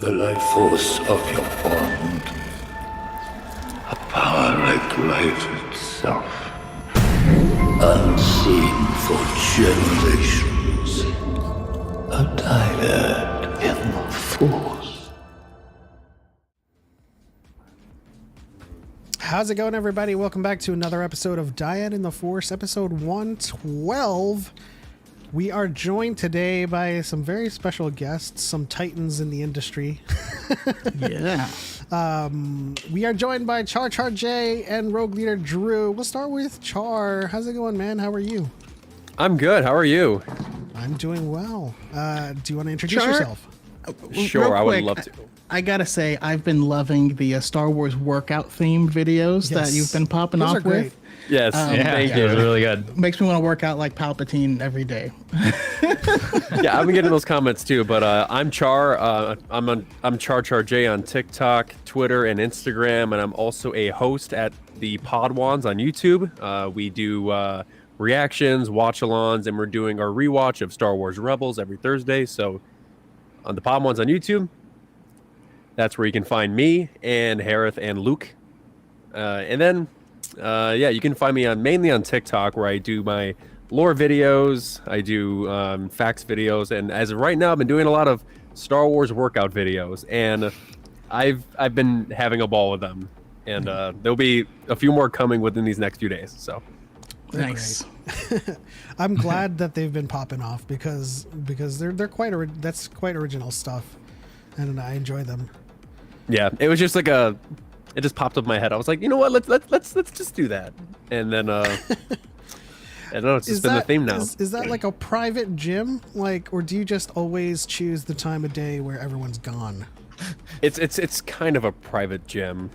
the life force of your bond. A power like life itself. Unseen for generations. A dyad in the force. How's it going, everybody? Welcome back to another episode of Dyad in the Force, episode 112. We are joined today by some very special guests, some titans in the industry. Yeah. We are joined by Char J and Rogue Leader Drew. We'll start with Char. How's it going, man? How are you? I'm good. How are you? I'm doing well. Do you want to introduce Char? yourself? Sure, I would love to. I gotta say, I've been loving the Star Wars workout themed videos that you've been popping Those off are great. with. Yes, thank you. It was really good. Makes me want to work out like Palpatine every day. Yeah, I've been getting those comments too. But I'm Char. I'm Char J on TikTok, Twitter, and Instagram, and I'm also a host at the Podwans on YouTube. We do reactions, watch-alongs, and we're doing our rewatch of Star Wars Rebels every Thursday. So on the Podwans on YouTube, that's where you can find me and Harith and Luke. And then, you can find me mainly on TikTok, where I do my lore videos, I do facts videos, and as of right now, I've been doing a lot of Star Wars workout videos, and I've been having a ball with them, and there'll be a few more coming within these next few days. So Nice. I'm glad that they've been popping off because they're quite that's quite original stuff, and I enjoy them. yeah, it was just like it just popped up in my head. I was like, you know what, let's just do that, and then I don't know, it's just been the theme now. Is that like a private gym, or do you just always choose the time of day where everyone's gone? It's kind of a private gym.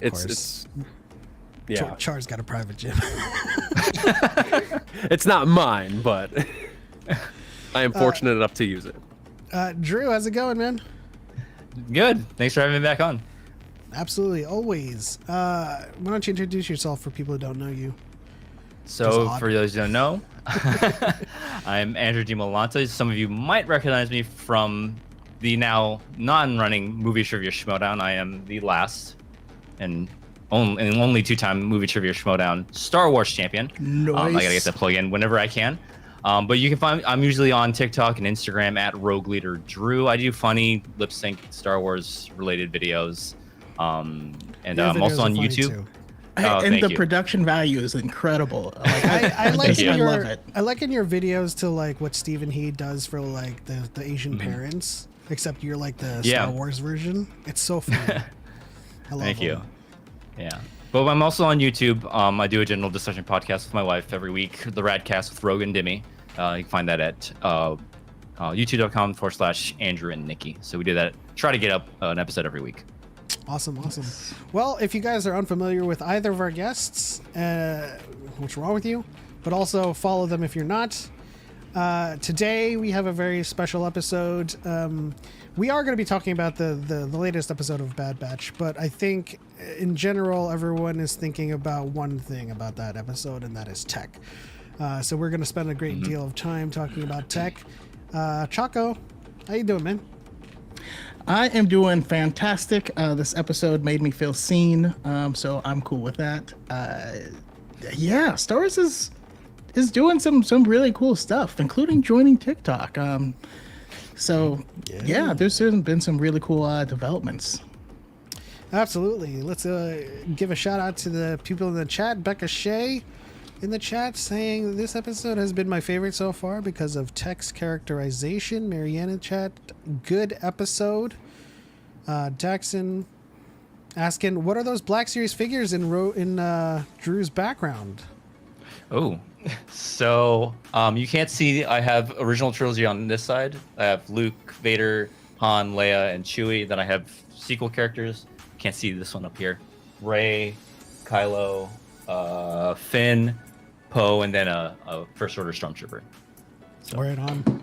It's yeah. Char's got a private gym. It's not mine, but I am fortunate enough to use it. Drew, how's it going, man? Good. Thanks for having me back on. Absolutely, always. Why don't you introduce yourself for people who don't know you? So, for those who don't know, I'm Andrew DiMolante. Some of you might recognize me from the now non-running Movie Trivia Schmodown. I am the last and only two-time Movie Trivia Schmodown Star Wars champion. Nice. I gotta get that plug in whenever I can. But you can find I'm usually on TikTok and Instagram at Rogue Leader Drew. I do funny lip sync Star Wars related videos. And I'm also on YouTube. And the you. production value is incredible. I like I your love it. I like in your videos to what Stephen He does for the Asian parents, except you're like the Star Wars version. It's so fun. I love Thank you. them. Yeah. But I'm also on YouTube. I do a general discussion podcast with my wife every week, the Radcast with Rogue and Dimmy. You can find that at youtube.com/Andrew and Nikki. So we do that. Try to get up an episode every week. Awesome. Well, if you guys are unfamiliar with either of our guests, what's wrong with you? But also follow them if you're not. Today we have a very special episode. We are going to be talking about the latest episode of Bad Batch, but I think in general everyone is thinking about one thing about that episode, and that is tech. So we're going to spend a great deal of time talking about tech. Choco, how you doing, man? I am doing fantastic. This episode made me feel seen, so I'm cool with that. Star Wars is doing some really cool stuff, including joining TikTok. There's been some really cool developments. Absolutely. Let's give a shout out to the people in the chat. Becca Shea in the chat saying this episode has been my favorite so far because of text characterization. Marianne in chat, good episode. Daxon asking, what are those Black Series figures in Drew's background? Oh, so you can't see. I have original trilogy on this side. I have Luke, Vader, Han, Leia, and Chewie. Then I have sequel characters. Can't see this one up here. Rey, Kylo, Finn, Poe, and then a First Order Stormtrooper. So Right on.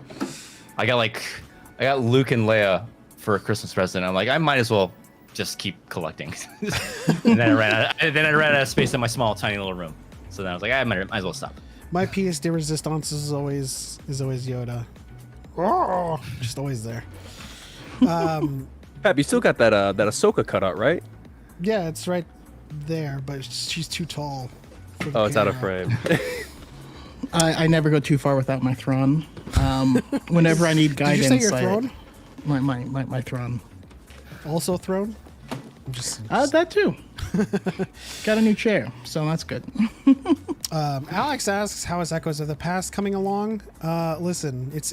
I got Luke and Leia for a Christmas present. I'm like, I might as well just keep collecting. And then I ran out of space in my small, tiny little room. So then I was like, I might as well stop. My piece de resistance is always Yoda. Oh, just always there. Pep, you still got that Ahsoka cutout, right? Yeah, it's right there, but she's too tall. For the Oh, it's out of camera. frame. I never go too far without my Thrawn. Whenever I need Did you guidance, say your throne? my Thrawn. Also throne? I'm just That too. Got a new chair, so that's good. Alex asks, "How is Echoes of the Past coming along?" Listen, it's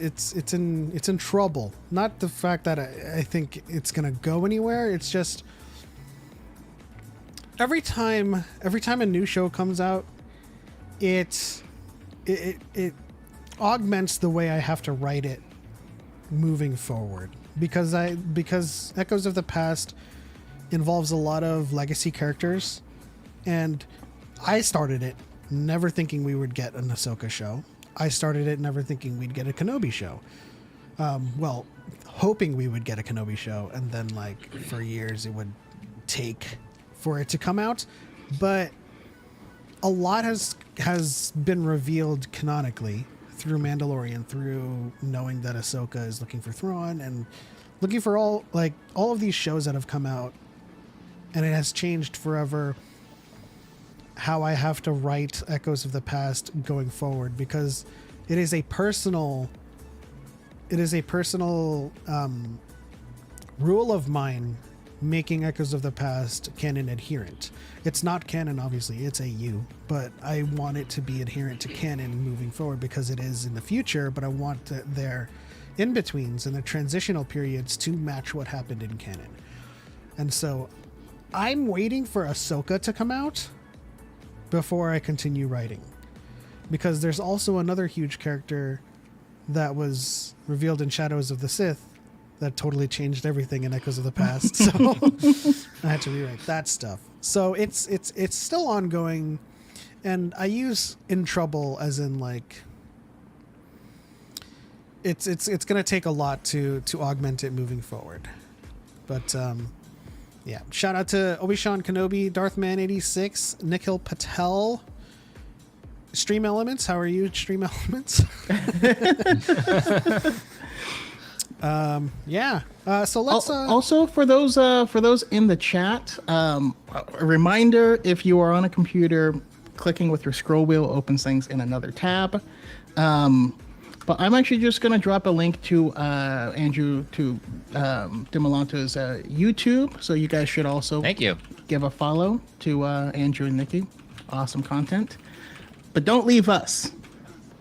in trouble. Not the fact that I think it's gonna go anywhere. It's just every time a new show comes out, it augments the way I have to write it moving forward because Echoes of the Past involves a lot of legacy characters, and I started it never thinking we would get an Ahsoka show. I started it never thinking we'd get a Kenobi show. Well, hoping we would get a Kenobi show, and then like for years it would take for it to come out. But a lot has been revealed canonically through Mandalorian, through knowing that Ahsoka is looking for Thrawn and looking for all of these shows that have come out. And it has changed forever how I have to write Echoes of the Past going forward, because it is a personal rule of mine making Echoes of the Past canon adherent. It's not canon, obviously, it's AU, but I want it to be adherent to canon moving forward because it is in the future, but I want their in-betweens and the transitional periods to match what happened in canon. And so I'm waiting for Ahsoka to come out before I continue writing, because there's also another huge character that was revealed in Shadows of the Sith that totally changed everything in Echoes of the Past. So I had to rewrite that stuff. So it's still ongoing, and I use "in trouble" as in like it's going to take a lot to augment it moving forward. But yeah, shout out to Obi-Wan Kenobi, Darthman86, Nikhil Patel, Stream Elements. How are you, Stream Elements? Yeah. So let's. Also, for those in the chat, a reminder: if you are on a computer, clicking with your scroll wheel opens things in another tab. But I'm actually just going to drop a link to Andrew to Dimolanto's YouTube, so you guys should also give a follow to Andrew and Nikki. Awesome content. But don't leave us.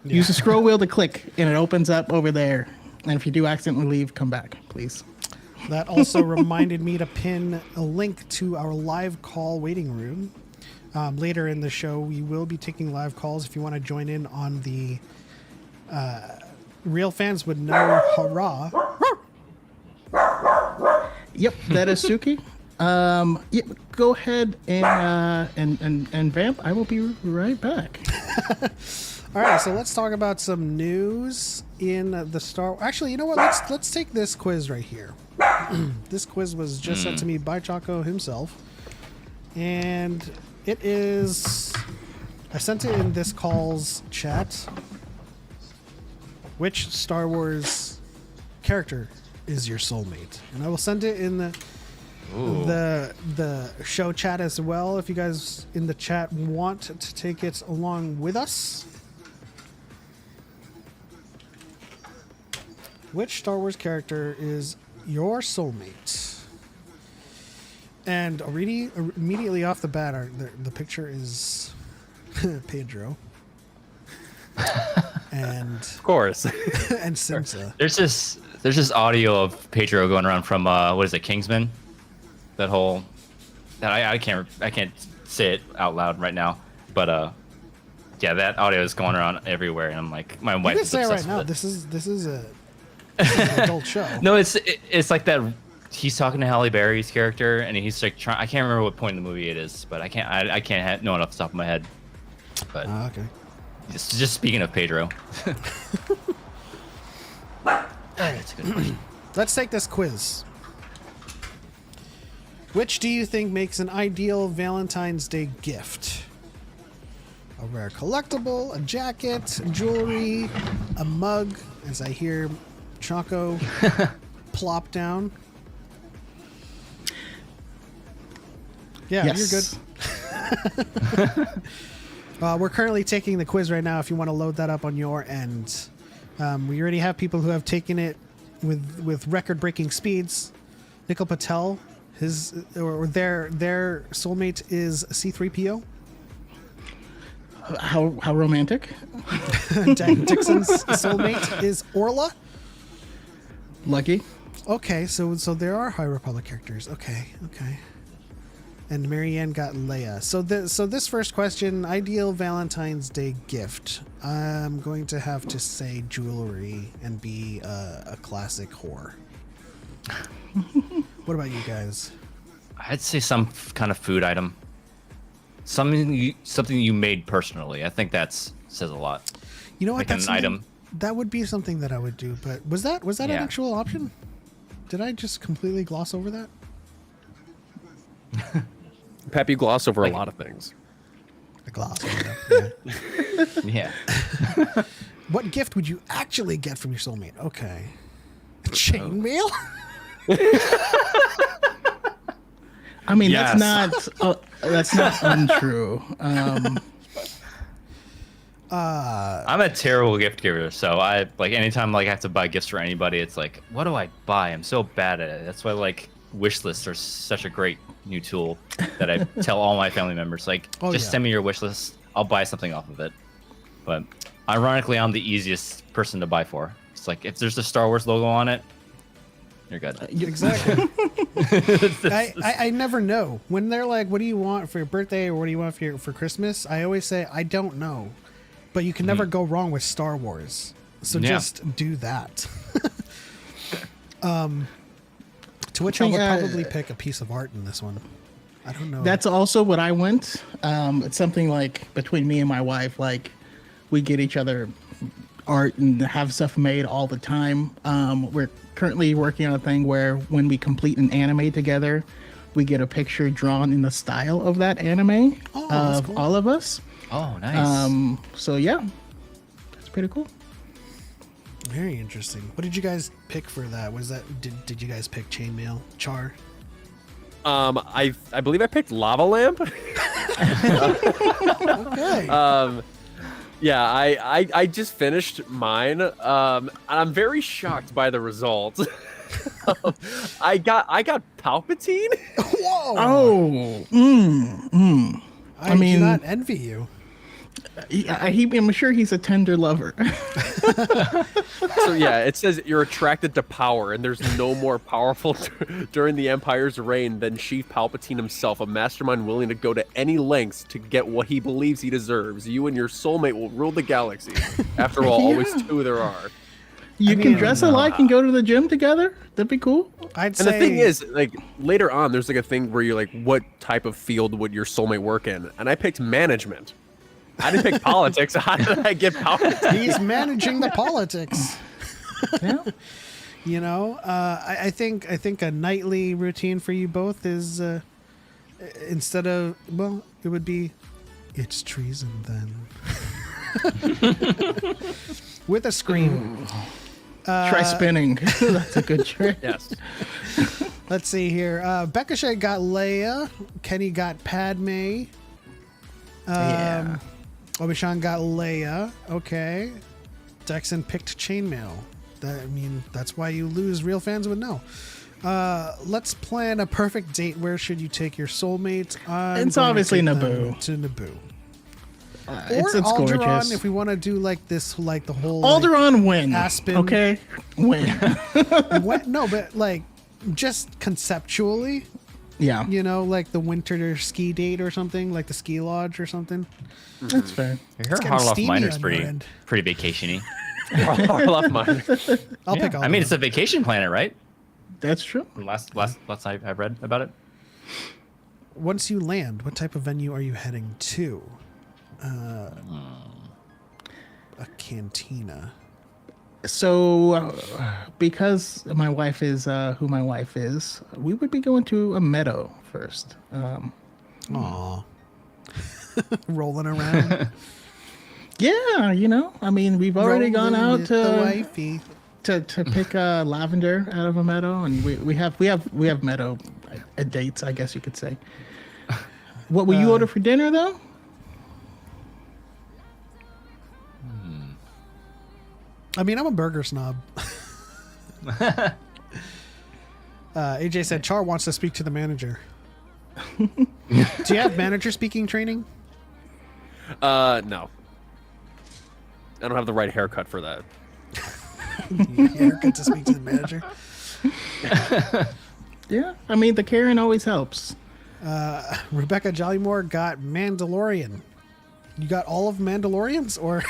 Yeah. Use the scroll wheel to click, and it opens up over there. And if you do accidentally leave, come back, please. That also reminded me to pin a link to our live call waiting room. Later in the show, we will be taking live calls. If you want to join in on the real fans would know hurrah. Yep, that is Suki. Yeah, go ahead and vamp. I will be right back. All right, so let's talk about some news in the Star. Actually, you know what? Let's take this quiz right here. This quiz was just sent to me by Choco himself, and it is. I sent it in this call's chat. Which Star Wars character is your soulmate? And I will send it in the show chat as well if you guys in the chat want to take it along with us. Which Star Wars character is your soulmate? And already immediately off the bat, the picture is Pedro. And of course. And Simsa. There's this audio of Pedro going around from what is it, Kingsman? That whole I can't say it out loud right now, but yeah, that audio is going around everywhere, and I'm like, my wife is obsessed right now. with it. This is an adult show. No, it's like that. He's talking to Halle Berry's character, and he's like trying. I can't remember what point in the movie it is, but I can't know it off the top of my head. But okay. Just speaking of Pedro. That's a good question. Let's take this quiz. Which do you think makes an ideal Valentine's Day gift? A rare collectible, a jacket, jewelry, a mug, as I hear Choco plop down. Yeah, Yes. you're good. We're currently taking the quiz right now if you want to load that up on your end. We already have people who have taken it with record-breaking speeds. Nikhil Patel, their soulmate is C-3PO. How romantic. Dixon's soulmate is Orla. Lucky. Okay, so there are High Republic characters. Okay. And Marianne got Leia. So this first question, ideal Valentine's Day gift. I'm going to have to say jewelry and be a classic whore. What about you guys? I'd say some kind of food item. Something you made personally. I think says a lot. You know what? Like That's an item. That would be something that I would do. But was that an Yeah. actual option? Did I just completely gloss over that? Pep, you gloss over a lot of things. I glossed over that. Yeah. Yeah. What gift would you actually get from your soulmate? Okay. Chainmail? I mean, Yes. that's not untrue. I'm a terrible gift giver, so I anytime I have to buy gifts for anybody, it's like, what do I buy? I'm so bad at it. That's why wish lists are such a great new tool that I tell all my family members, send me your wish list. I'll buy something off of it. But ironically, I'm the easiest person to buy for. It's like if there's a Star Wars logo on it, you're good. Exactly. I never know. When they're like, what do you want for your birthday or what do you want for Christmas? I always say, I don't know. But you can never go wrong with Star Wars. So just do that. To which I would probably pick a piece of art in this one. I don't know. That's also what I went. It's something between me and my wife, we get each other art and have stuff made all the time. We're currently working on a thing where when we complete an anime together, we get a picture drawn in the style of that anime that's of cool. all of us. Oh, nice. So yeah, that's pretty cool. Very interesting. What did you guys pick for that? Did you guys pick chainmail? Char? I believe I picked lava lamp. Okay. Yeah, I just finished mine. And I'm very shocked by the results. I got Palpatine. Whoa! Oh, I mean- do not envy you. I'm sure he's a tender lover. So yeah, it says you're attracted to power, and there's no more powerful during the Empire's reign than Chief Palpatine himself, a mastermind willing to go to any lengths to get what he believes he deserves. You and your soulmate will rule the galaxy. After all, always two there are. You can dress alike and go to the gym together. That'd be cool. I'd And say the thing is, later on, there's a thing where you're what type of field would your soulmate work in? And I picked management. I didn't pick politics. How did I get Palpatine? he's managing the politics. Yeah. You know, I think a nightly routine for you both is instead of it would be it's treason then. With a scream. Try spinning. That's a good trick. Yes. Let's see here. Becca Shea got Leia. Kenny got Padme. Yeah. Obishan got Leia. Okay. Dexon picked chainmail. That's why you lose. Real fans would know. Let's plan a perfect date. Where should you take your soulmate? It's obviously them Naboo. To Naboo. It's Or Alderaan, gorgeous. if we want to do the whole Alderaan win. Aspen. Okay, win. no, but just conceptually, Yeah, the winter ski date or something, like the ski lodge or something. that's fair. Her getting Harloff steamy Miner's on your pretty end. vacation-y. I love mine. I'll pick Alderaan. I mean, it's a vacation planet, right? That's true. Last I've read about it. Once you land, what type of venue are you heading to? A cantina. So, because my wife is who my wife is, we would be going to a meadow first. Aw. Rolling around. Yeah, I mean, we've already gone Rolling out with the to wifey. to pick lavender out of a meadow, and we have meadow dates, I guess you could say. What will you order for dinner though? I mean, I'm a burger snob. AJ said Char wants to speak to the manager. Do you have manager speaking training? No. I don't have the right haircut for that. Haircut to speak to the manager. Yeah, I mean the Karen always helps. Rebecca Jollymore got Mandalorian. You got all of Mandalorians, or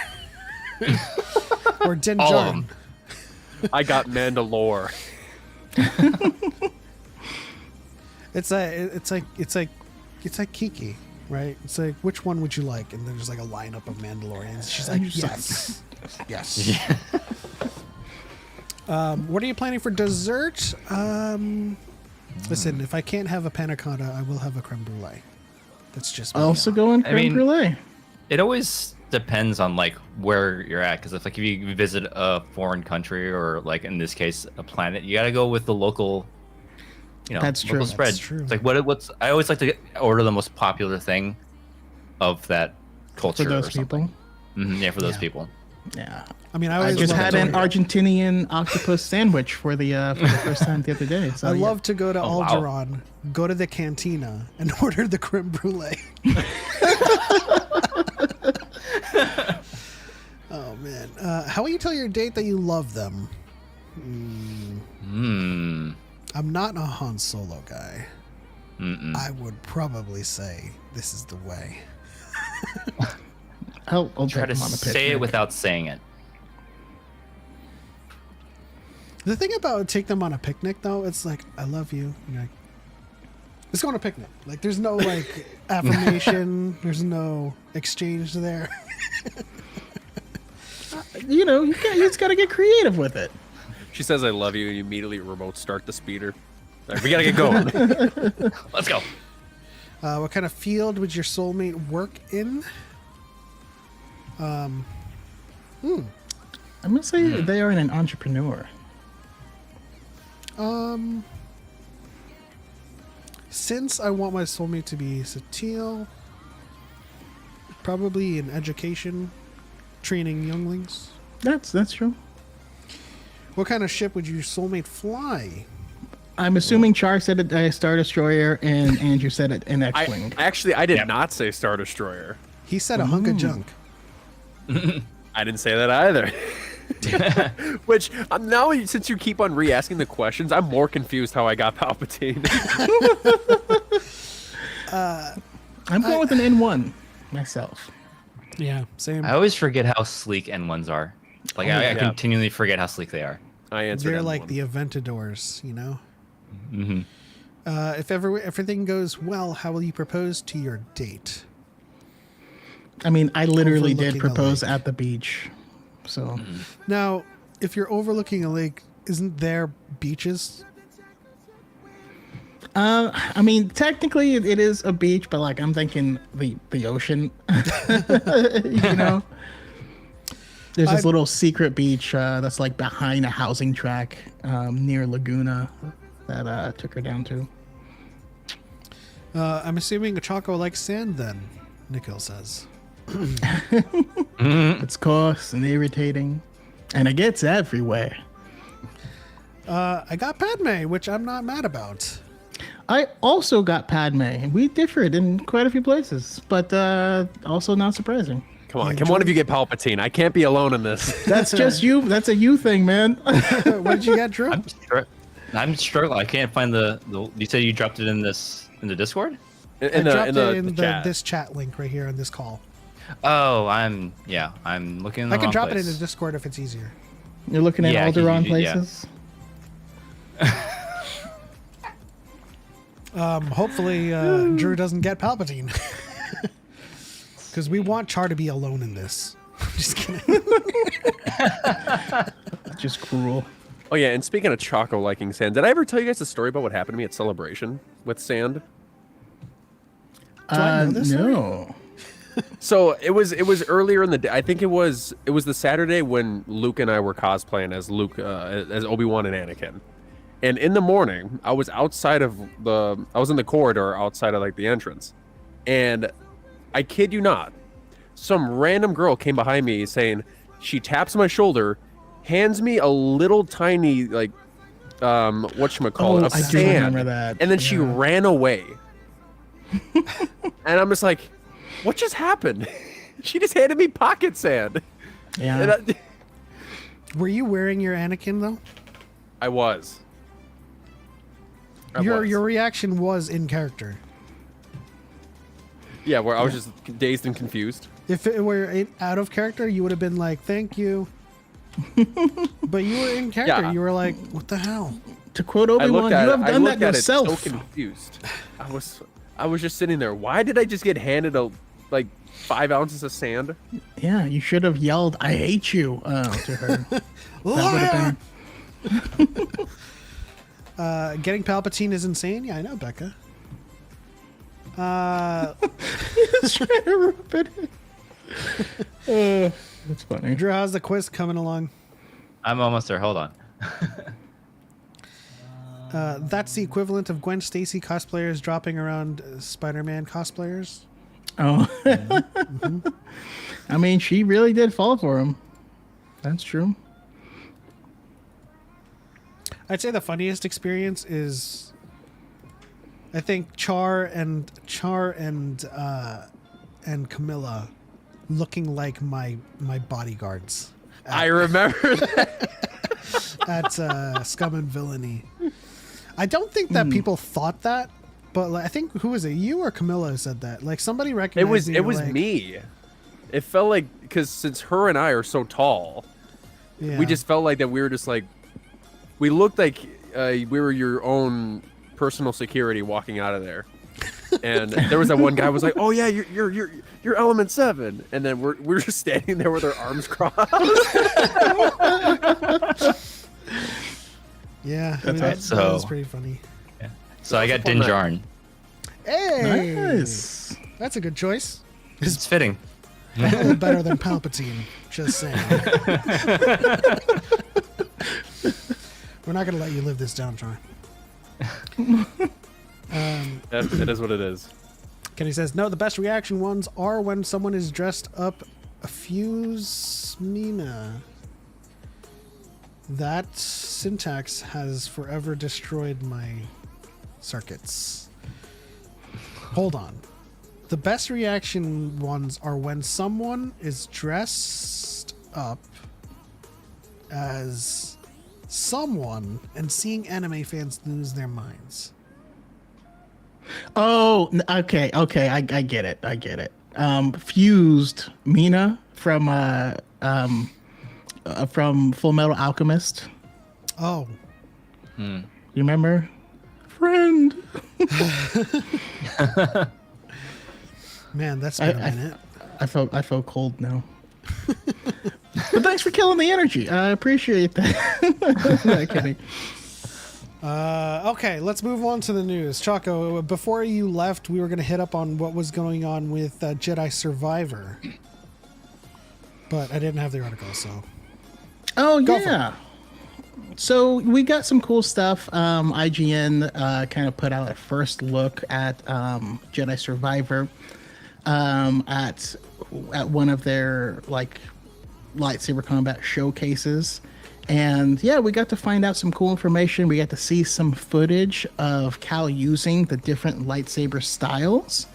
or Din All of Djarin? them. I got Mandalore. It's like Kiki, right? It's like, which one would you like? And there's like a lineup of Mandalorians. She's like, yes, yes. What are you planning for dessert? Listen, if I can't have a panna cotta, I will have a creme brulee. That's just me. Also going creme brulee. It always depends on like where you're at, because if you visit a foreign country or like in this case a planet, you gotta go with the local, That's true. local spread. That's true. It's like what's I always like to order the most popular thing of that culture For those or something. people. Yeah, for those Yeah. people. Yeah. I mean, I I always just love had to an go- Argentinian octopus sandwich for the first time the other day. So I yeah. love to go to Oh, wow. Algeron, go to the cantina, and order the creme brulee. Oh man, how will you tell your date that you love them? I'm not a Han Solo guy. I would probably say this is the way. I'll Try take to him on a say picnic. it without saying it. The thing about take them on a picnic, though, it's like, I love you. And you're like, let's go on a picnic. Like, there's no, like, affirmation. There's no exchange there. You just got to get creative with it. She says I love you, and you immediately remote start the speeder. Like, we gotta get going. Let's go. What kind of field would your soulmate work in? I'm going to say they are an entrepreneur. Since I want my soulmate to be Satil, probably in education, training younglings. That's true. What kind of ship would your soulmate fly? I'm assuming Char said a Star Destroyer and Andrew said it an X-Wing. I did not say Star Destroyer. He said a hunk of junk. I didn't say that either. Which now, since you keep on re-asking the questions, I'm more confused how I got Palpatine. I'm going with an N1 myself. Yeah, same. I always forget how sleek N1s are. Like I continually forget how sleek they are. I answered. They're N1. like the Aventadors, you know? If everything goes well, how will you propose to your date? I mean, I literally did Overlooking a propose lake. at the beach. So, Now, if you're overlooking a lake, isn't there beaches? I mean, technically it is a beach, but like I'm thinking the ocean. There's this little secret beach that's like behind a housing track near Laguna that I took her down to. I'm assuming a Choco likes sand then, Nikhil says. It's coarse and irritating, and it gets everywhere. I got Padme, which I'm not mad about. I also got Padme, and we differed in quite a few places, but also not surprising. Come on, can one of you get Palpatine? I can't be alone in this. That's just you. That's a you thing, man. What did you get, Drew? I'm struggling. I can't find the. You said you dropped it in the Discord? I dropped it in chat. this chat link right here on this call. Oh, I'm looking in the I can wrong drop it place. in the Discord if it's easier. You're looking at Yeah, Alderaan yeah. places. Hopefully, Drew doesn't get Palpatine. Because we want Char to be alone in this. Just kidding. Just cruel. Oh yeah, and speaking of Choco liking sand, did I ever tell you guys the story about what happened to me at Celebration with sand? I know this story? No. So it was earlier in the day. I think it was the Saturday when Luke and I were cosplaying as as Obi-Wan and Anakin. And in the morning, I was I was in the corridor outside of like the entrance. And I kid you not, some random girl came behind me saying, she taps my shoulder, hands me a little tiny like whatchamacallit, Oh, of I do sand, remember that. and then she Yeah. ran away. And I'm just like, what just happened? She just handed me pocket sand. Yeah. And Were you wearing your Anakin though? I was. Your reaction was in character. Yeah, where I was just dazed and confused. If it were out of character, you would have been like, "Thank you," but you were in character. Yeah. You were like, "What the hell?" To quote I Obi-Wan, looked you at have it. I done that looked at yourself. it so confused. I was just sitting there. Why did I just get handed like 5 ounces of sand? Yeah, you should have yelled, "I hate you," to her. That would have been. Getting Palpatine is insane. Yeah, I know, Becca. Just trying to rub it in. That's funny. Drew, how's the quiz coming along? I'm almost there. Hold on. That's the equivalent of Gwen Stacy cosplayers dropping around Spider-Man cosplayers. Oh. I mean, she really did fall for him. That's true. I'd say the funniest experience is, I think Char and Camilla looking like my bodyguards I remember that. at Scum and Villainy. I don't think that people thought that, but like, I think, who was it? You or Camilla who said that? Like, somebody recognized It was me. It felt like, because since her and I are so tall, Yeah. we just felt like that we were just like, we looked like we were your own personal security walking out of there. And there was that one guy who was like, "Oh yeah, you're Element 7," and then we're just standing there with our arms crossed. Yeah, I mean, That's that was so- pretty funny. So I got Din Djarin. Hey, Nice. that's a good choice. It's fitting. A little better than Palpatine. Just saying. We're not gonna let you live this down, John. It is what it is. Kenny says, no, the best reaction ones are when someone is dressed up a fuse Mina. That syntax has forever destroyed my circuits. Hold on. The best reaction ones are when someone is dressed up as someone and seeing anime fans lose their minds. Oh, okay, I get it. Fused Mina from Full Metal Alchemist. Oh, You remember? Friend. man, that's been a minute. I felt cold now. But thanks for killing the energy. I appreciate that. Not kidding. Okay, let's move on to the news. Choco, before you left, we were going to hit up on what was going on with Jedi Survivor. But I didn't have the article, so... Oh, Go for yeah. So we got some cool stuff. IGN kind of put out a first look at Jedi Survivor at one of their like lightsaber combat showcases. And yeah, we got to find out some cool information. We got to see some footage of Cal using the different lightsaber styles.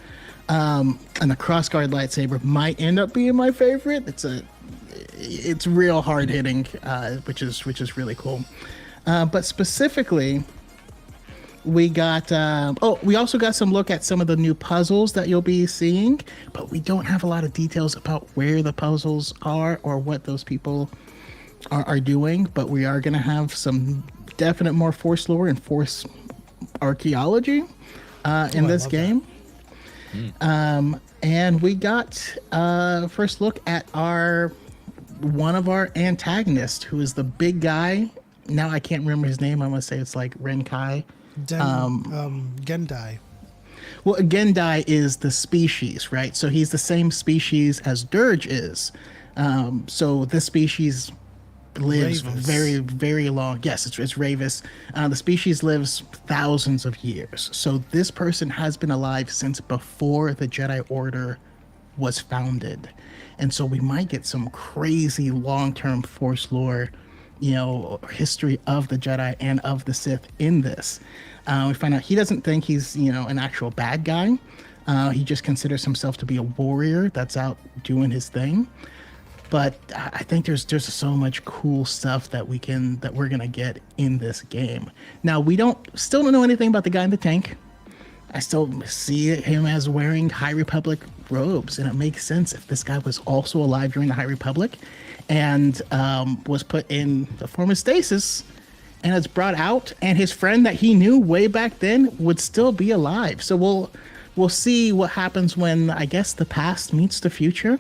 And the crossguard lightsaber might end up being my favorite. It's real hard hitting, which is really cool. But specifically, we got we also got some look at some of the new puzzles that you'll be seeing, but we don't have a lot of details about where the puzzles are or what those people are doing. But we are going to have some definite more Force lore and Force archaeology in this game. And we got first look at one of our antagonists, who is the big guy. Now I can't remember his name. I'm gonna say it's like Renkai. Gendai. Well, a Gendai is the species, right? So he's the same species as Dirge is. So this species lives Ravis. very, very long. Yes, it's Ravis. The species lives thousands of years. So this person has been alive since before the Jedi Order was founded. And so we might get some crazy long-term Force lore, history of the Jedi and of the Sith in this. We find out he doesn't think he's, an actual bad guy. He just considers himself to be a warrior that's out doing his thing. But I think there's so much cool stuff that we're gonna get in this game. Now we still don't know anything about the guy in the tank. I still see him as wearing High Republic robes, and it makes sense if this guy was also alive during the High Republic, and was put in the form of stasis, and it's brought out, and his friend that he knew way back then would still be alive. So we'll see what happens when, I guess, the past meets the future.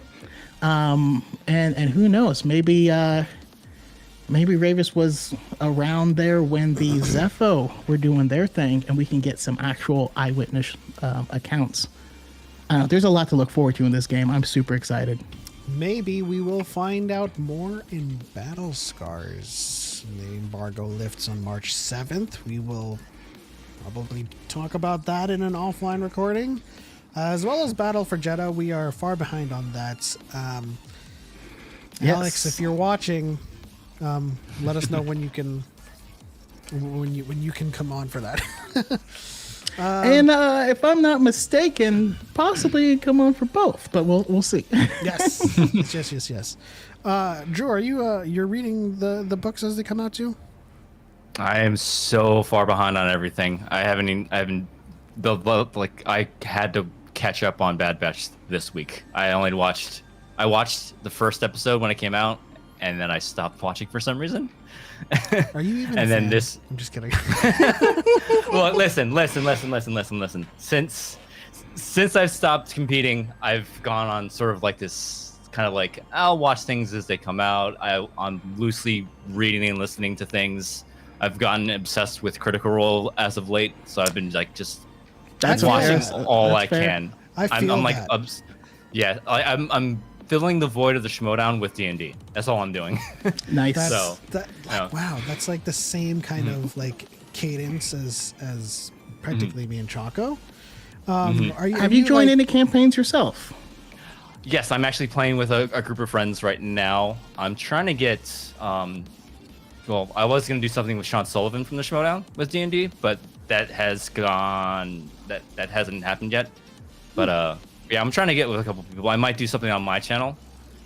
And who knows? Maybe Ravis was around there when the Zepho were doing their thing, and we can get some actual eyewitness accounts. There's a lot to look forward to in this game. I'm super excited. Maybe we will find out more in Battle Scars. The embargo lifts on March 7th. We will probably talk about that in an offline recording. As well as Battle for Jeddah, we are far behind on that. Yes. Alex, if you're watching, let us know when you can come on for that. And if I'm not mistaken, possibly come on for both, but we'll see. Yes. Yes. Drew, are you you're reading the books as they come out too? I am so far behind on everything. I haven't I had to catch up on Bad Batch this week. I watched the first episode when it came out, and then I stopped watching for some reason. Are you even? And then this. I'm just kidding. Well, listen. Since I've stopped competing, I've gone on sort of like this kind of like I'll watch things as they come out. I'm loosely reading and listening to things. I've gotten obsessed with Critical Role as of late, so I've been like just That's watching fair. all That's I fair. can. I'm like, that. I'm filling the void of the Schmodown with D&D. That's all I'm doing. Nice. That's, So, yeah. Wow, that's like the same kind of like cadence as practically me and Choco. Have you joined any campaigns yourself? Yes, I'm actually playing with a group of friends right now. I'm trying to get. Well, I was going to do something with Sean Sullivan from the Schmodown with D&D, but that has gone. That hasn't happened yet. But yeah, I'm trying to get with a couple people. I might do something on my channel.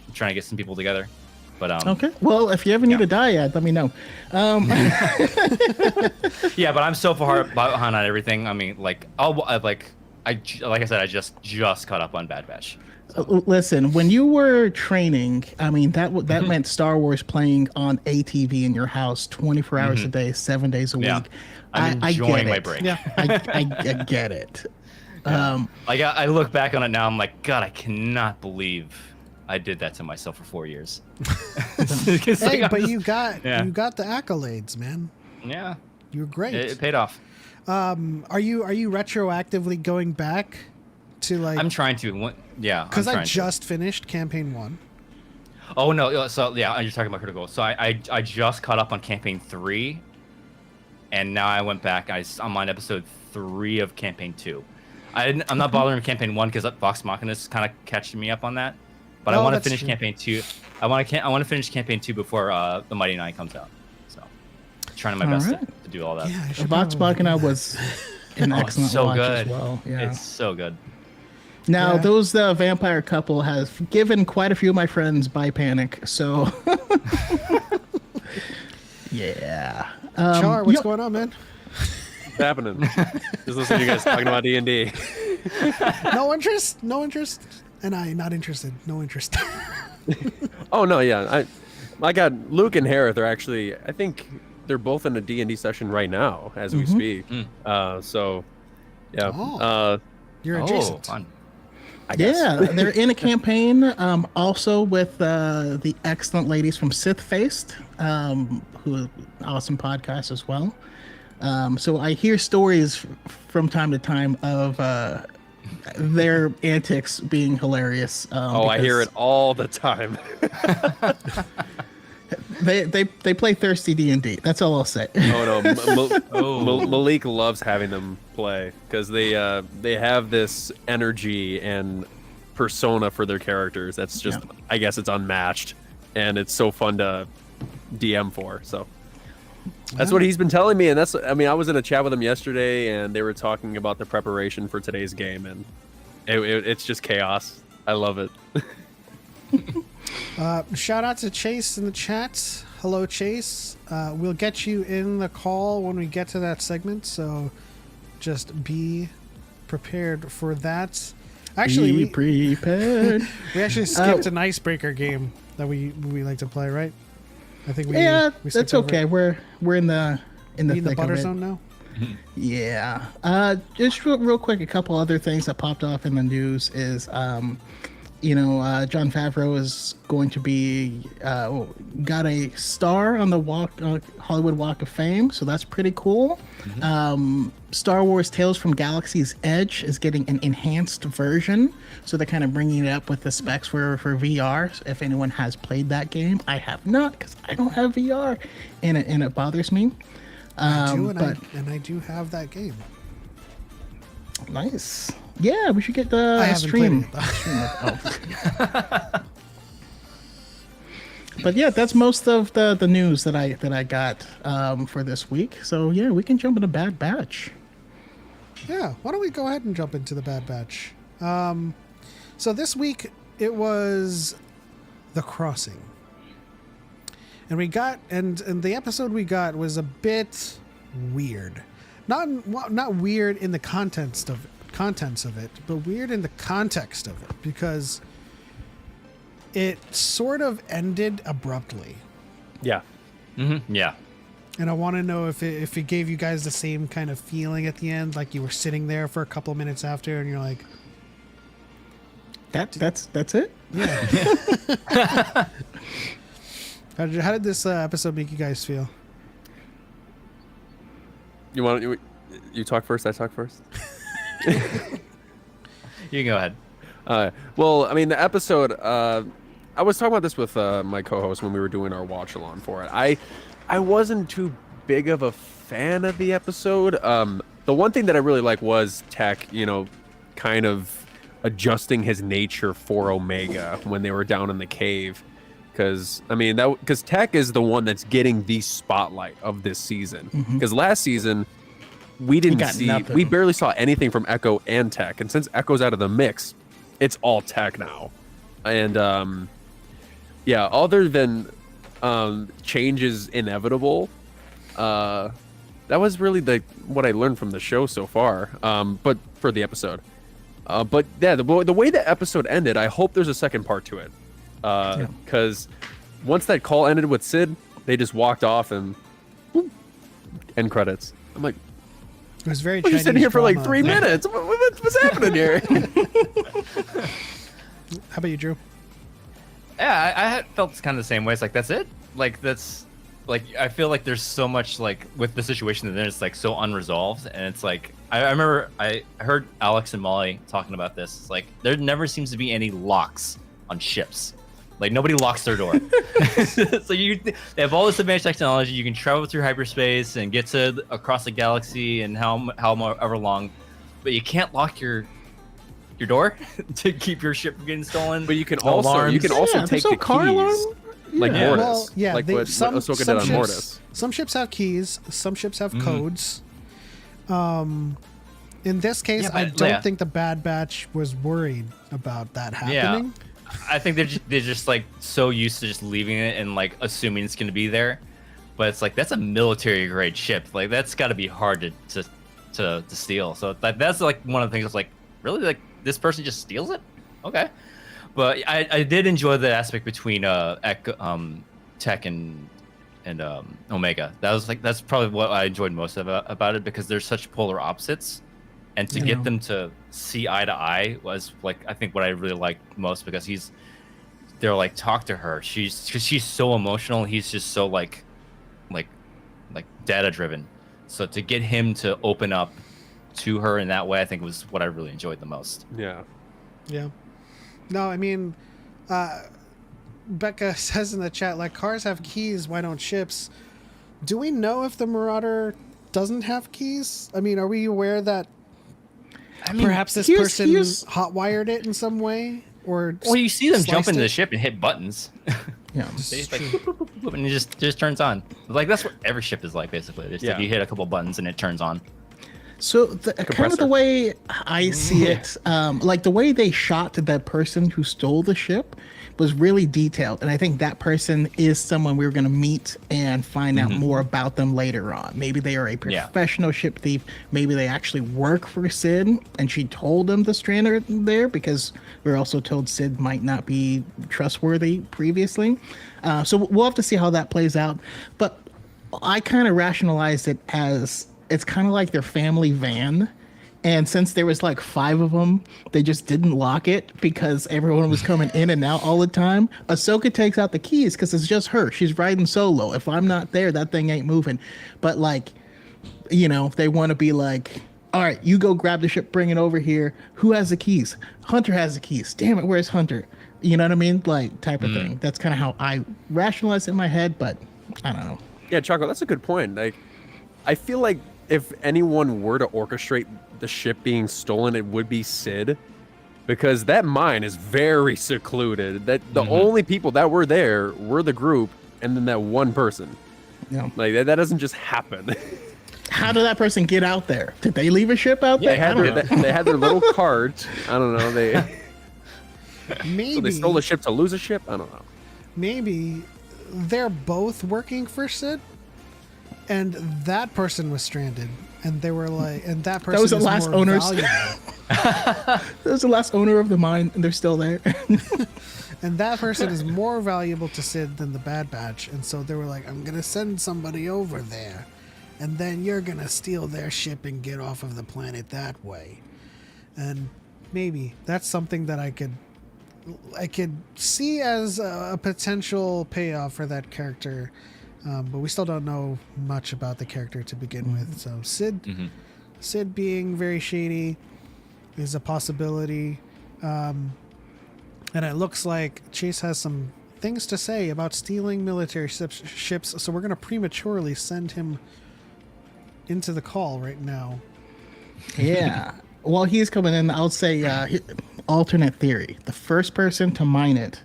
I'm trying to get some people together. But Okay. Well, if you ever need a dyad, let me know. Yeah, but I'm so far behind on everything. I mean, like I said, I just caught up on Bad Batch. Listen, when you were training, I mean that meant Star Wars playing on ATV in your house 24 hours a day, 7 days a Yeah. week. I'm I enjoying get my it. break. Yeah. I get it. I look back on it now. I'm like, God, I cannot believe I did that to myself for 4 years. Hey, but you got Yeah. the accolades, man. Yeah, You were great. it paid off. Are you retroactively going back to like? I'm trying to. Yeah, Because I'm I trying to. just finished campaign 1. Oh no! So yeah, you're talking about Critical. So I just caught up on campaign 3, and now I went back. I'm on episode 3 of campaign 2. I'm not bothering with campaign 1 because Vox Machina is kind of catching me up on that. But I Oh, want to that's finish true. campaign 2. I want to finish campaign 2 before the Mighty Nine comes out. So trying my best Alright. to do all that. Yeah, I should Vox probably do Machina that. was an Oh, it's excellent so watch good. as well. Yeah. It's so good. Now, Yeah. those vampire couple has given quite a few of my friends bi panic. So, yeah. Char, what's going on, man? What's happening? Just listening to you guys talking about D&D. No interest? No interest? And I not interested. No interest. Oh no, yeah. I got Luke and Harith are actually. I think they're both in a D&D session right now as we speak. So, yeah. Oh. You're adjacent. fun. I guess. Yeah, they're in a campaign also with the excellent ladies from Sith Faced, who are awesome podcast as well. So I hear stories from time to time of their antics being hilarious. Oh, I hear it all the time. They play thirsty D&D. That's all I'll say. Oh no, Oh. Malik loves having them play because they have this energy and persona for their characters that's just, I guess it's unmatched, and it's so fun to DM for. So that's what he's been telling me, and I was in a chat with him yesterday, and they were talking about the preparation for today's game, and it's just chaos. I love it. Shout out to Chase in the chat. Hello, Chase. We'll get you in the call when we get to that segment, so just be prepared for that. Actually, Be prepared. we actually skipped an icebreaker game that we like to play, right? I think we we skipped that's over okay. it. We're in the We in the thick butter of it. zone now. Yeah. Just real quick, a couple other things that popped off in the news is, John Favreau is going to be got a star on the Hollywood Walk of Fame, so that's pretty cool. Star Wars Tales from Galaxy's Edge is getting an enhanced version, so they're kind of bringing it up with the specs for VR. So if anyone has played that game, I have not because I don't have VR, and it bothers me. I do, But and I do have that game. nice. Yeah, we should get I the haven't stream. played it, though. But yeah, that's most of the news that I got for this week. So yeah, we can jump into Bad Batch. Yeah, why don't we go ahead and jump into the Bad Batch? So this week it was The Crossing, and the episode we got was a bit weird. Not weird in the contents of it, but weird in the context of it, because it sort of ended abruptly. Yeah. Yeah. And I want to know if it gave you guys the same kind of feeling at the end, like you were sitting there for a couple of minutes after, and you're like, That's it. yeah. How did this episode make you guys feel? You talk first? I talk first. You can go ahead. Well, I mean, the episode. I was talking about this with my co-host when we were doing our watch along for it. I wasn't too big of a fan of the episode. The one thing that I really like was Tech, kind of adjusting his nature for Omega when they were down in the cave. Because Tech is the one that's getting the spotlight of this season. Because last season we barely saw anything from Echo and Tech, and since Echo's out of the mix, it's all Tech now. And other than change is inevitable, that was really what I learned from the show so far. But for the episode, but yeah, the way the episode ended, I hope there's a second part to it. Because once that call ended with Sid, they just walked off and boop, end credits. I'm like, It was very. we're just sitting Chinese here for like drama. 3 minutes. What's happening here? How about you, Drew? Yeah, I had felt kind of the same way. It's like, that's it? Like, that's... Like, I feel like there's so much, like, with the situation that it's, like, so unresolved. And it's like... I remember I heard Alex and Molly talking about this. It's like, there never seems to be any locks on ships. Like, nobody locks their door. So they have all this advanced technology. You can travel through hyperspace and get to across the galaxy and however long. But you can't lock your door to keep your ship from getting stolen. But you can No also alarms. take there's no the car keys, alarm. like Yeah. Mortis, Well, yeah, like what Ahsoka did on Mortis. Some ships have keys. Some ships have codes. In this case, Yeah, I but- don't yeah. think the Bad Batch was worried about that happening. I think they're just like so used to just leaving it and like assuming it's going to be there, but it's like that's a military grade ship. Like that's got to be hard to steal. So that's like one of the things. That's like really like this person just steals it. Okay, but I did enjoy the aspect between Tech and Omega. That's probably what I enjoyed most about it because they're such polar opposites. And to get them to see eye to eye was like I think what I really liked most because they're like talk to her. She's so emotional. He's just so like data driven. So to get him to open up to her in that way, I think was what I really enjoyed the most. Yeah. Yeah. No, I mean, Becca says in the chat, like, cars have keys, why don't ships? Do we know if the Marauder doesn't have keys? I mean, are we aware that perhaps this person hotwired it in some way? Or well, you see them jump into it? the ship and hit buttons. Yeah. They just like, boop, boop, boop, boop, and it just turns on. Like, that's what every ship is like, basically. Just like you hit a couple buttons and it turns on. So kind of the way I see it, like the way they shot that person who stole the ship was really detailed. And I think that person is someone we're going to meet and find out more about them later on. Maybe they are a professional ship thief. Maybe they actually work for Sid and she told them to strand her there, because we're also told Sid might not be trustworthy previously. So we'll have to see how that plays out. But I kind of rationalized it as it's kind of like their family van. And since there was like 5 of them, they just didn't lock it because everyone was coming in and out all the time. Ahsoka takes out the keys because it's just her. She's riding solo. If I'm not there, that thing ain't moving. But like, you know, they want to be like, all right, you go grab the ship, bring it over here. Who has the keys? Hunter has the keys. Damn it, where's Hunter? You know what I mean? Like, type of thing. That's kind of how I rationalize it in my head, but I don't know. Yeah, Choco, that's a good point. Like, I feel like if anyone were to orchestrate the ship being stolen, it would be Sid, because that mine is very secluded. That the only people that were there were the group, and then that one person. Yeah. Like that doesn't just happen. How did that person get out there? Did they leave a ship out there? They had their little cart. I don't know. Maybe so they stole a ship to lose a ship. I don't know. Maybe they're both working for Sid, and that person was stranded, and they were like, and that person was the last more owners. valuable. That was the last owner of the mine, and they're still there. And that person is more valuable to Sid than the Bad Batch, and so they were like, I'm gonna send somebody over there, and then you're gonna steal their ship and get off of the planet that way. And maybe that's something that I could see as a potential payoff for that character, but we still don't know much about the character to begin with. So Sid being very shady is a possibility, and it looks like Chase has some things to say about stealing military ships, so we're going to prematurely send him into the call right now. Yeah. While he's coming in, I'll say alternate theory. The first person to mine it,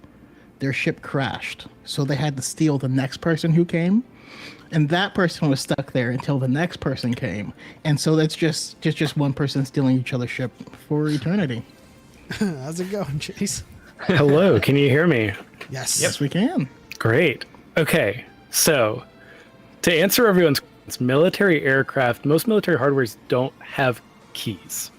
their ship crashed. So they had to steal the next person who came. And that person was stuck there until the next person came. And so that's just one person stealing each other's ship for eternity. How's it going, Chase? Hello, can you hear me? Yes. Yes, we can. Great. Okay, so to answer everyone's questions, military aircraft, most military hardwares don't have keys.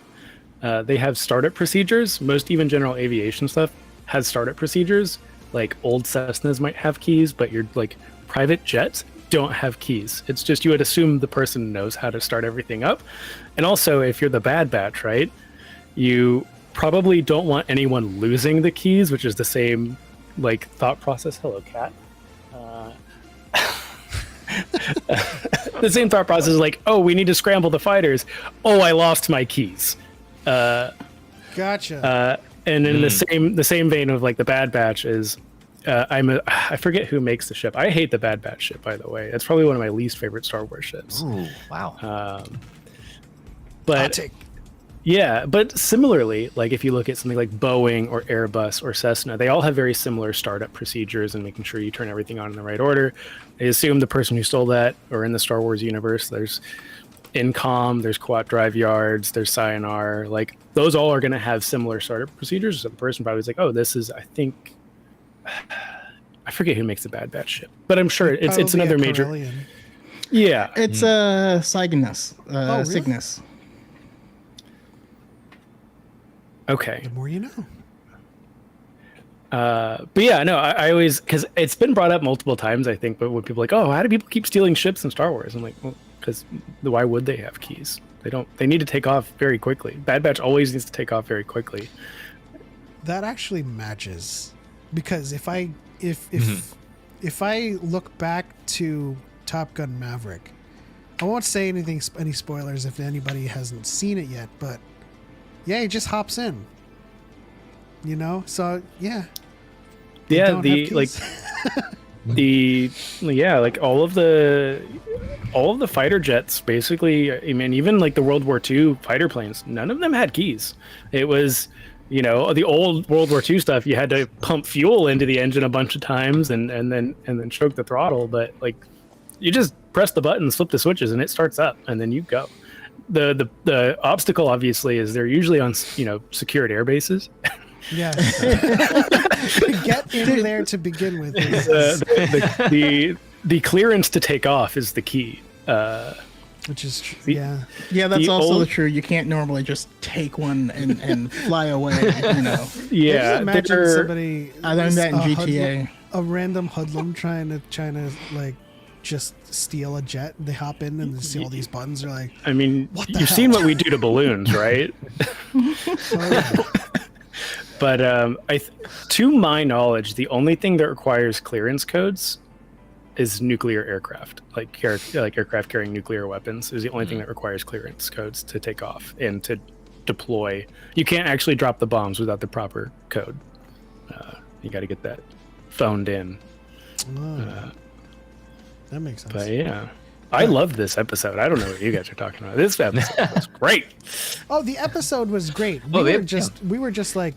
They have startup procedures. Most even general aviation stuff has startup procedures. Like old Cessnas might have keys, but your like private jets don't have keys. It's just you would assume the person knows how to start everything up. And also, if you're the Bad Batch, right, you probably don't want anyone losing the keys, which is the same like thought process. Hello, cat. The same thought process is like, oh, we need to scramble the fighters. Oh, I lost my keys. Gotcha. And in the same vein of like the Bad Batch is, I forget who makes the ship. I hate the Bad Batch ship, by the way. It's probably one of my least favorite Star Wars ships. Ooh, wow. But yeah, but similarly, like if you look at something like Boeing or Airbus or Cessna, they all have very similar startup procedures and making sure you turn everything on in the right order. I assume the person who stole that, or in the Star Wars universe, there's Incom, there's Quat Drive Yards, there's Sayonara, like those all are going to have similar startup procedures. So the person probably is like, oh, this is, I think, I forget who makes the Bad Batch ship, but I'm sure it's another major. Corellian. Yeah, It's Cygnus. Really? Cygnus. okay. The more you know. But yeah, no, I always, because it's been brought up multiple times, I think, but when people are like, oh, how do people keep stealing ships in Star Wars? I'm like, well, because why would they have keys? They need to take off very quickly. Bad Batch always needs to take off very quickly. That actually matches, because if I look back to Top Gun Maverick, I won't say anything, any spoilers if anybody hasn't seen it yet, but yeah, he just hops in. You know, so yeah. They Yeah, don't have like keys. like all of the fighter jets basically. I mean, even like the World War II fighter planes, none of them had keys. It was, you know, the old World War II stuff. You had to pump fuel into the engine a bunch of times and then choke the throttle. But like, you just press the buttons, flip the switches, and it starts up, and then you go. The obstacle obviously is they're usually on, you know, secured air bases. Yeah. Get in there to begin with. The clearance to take off is the key. Which is, Yeah, that's The also old- true. You can't normally just take one and fly away, you know. Yeah, just imagine they're- somebody. I learned that in a GTA. a random hoodlum trying to like just steal a jet. They hop in and they see all these buttons. They're like, I mean, What the you've hell? seen what we do to balloons, right? oh, yeah. But to my knowledge, the only thing that requires clearance codes is nuclear aircraft, like aircraft carrying nuclear weapons, is the only thing that requires clearance codes to take off and to deploy. You can't actually drop the bombs without the proper code. You got to get that phoned in. Oh, that makes sense. But yeah, I loved this episode. I don't know what you guys are talking about. This episode was great. Oh, the episode was great. Oh, We they- were just like,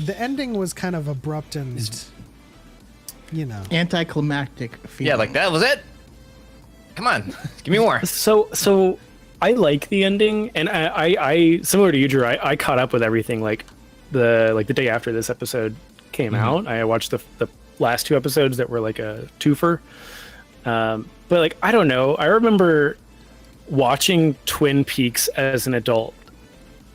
the ending was kind of abrupt and, you know. Anticlimactic feeling. Yeah, like that was it. Come on, give me more. So I like the ending, and I similar to you, Drew. I caught up with everything like the day after this episode came out. I watched the last two episodes that were like a twofer. But like, I don't know. I remember watching Twin Peaks as an adult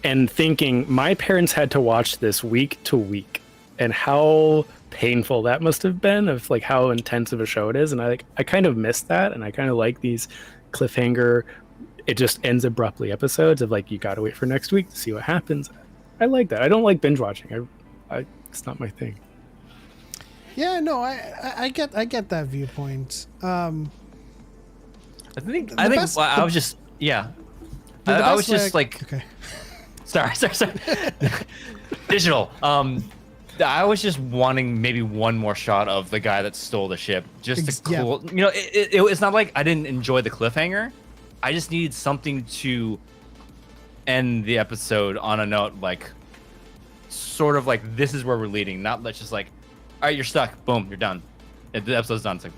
and thinking my parents had to watch this week to week, and how painful that must have been, of like how intense of a show it is. And I kind of missed that, and I kind of like these cliffhanger, it just ends abruptly episodes of like, you gotta wait for next week to see what happens. I like that. I don't like binge watching. It's not my thing. Yeah, no, I get that viewpoint. I think best- well, I was just The I best was way just like okay. sorry. Digital. I was just wanting maybe one more shot of the guy that stole the ship. Just to Yeah. cool. You know, it's not like I didn't enjoy the cliffhanger. I just needed something to end the episode on a note, like sort of like this is where we're leading. Not let's just like, all right, you're stuck. Boom, you're done. The episode's done. It's like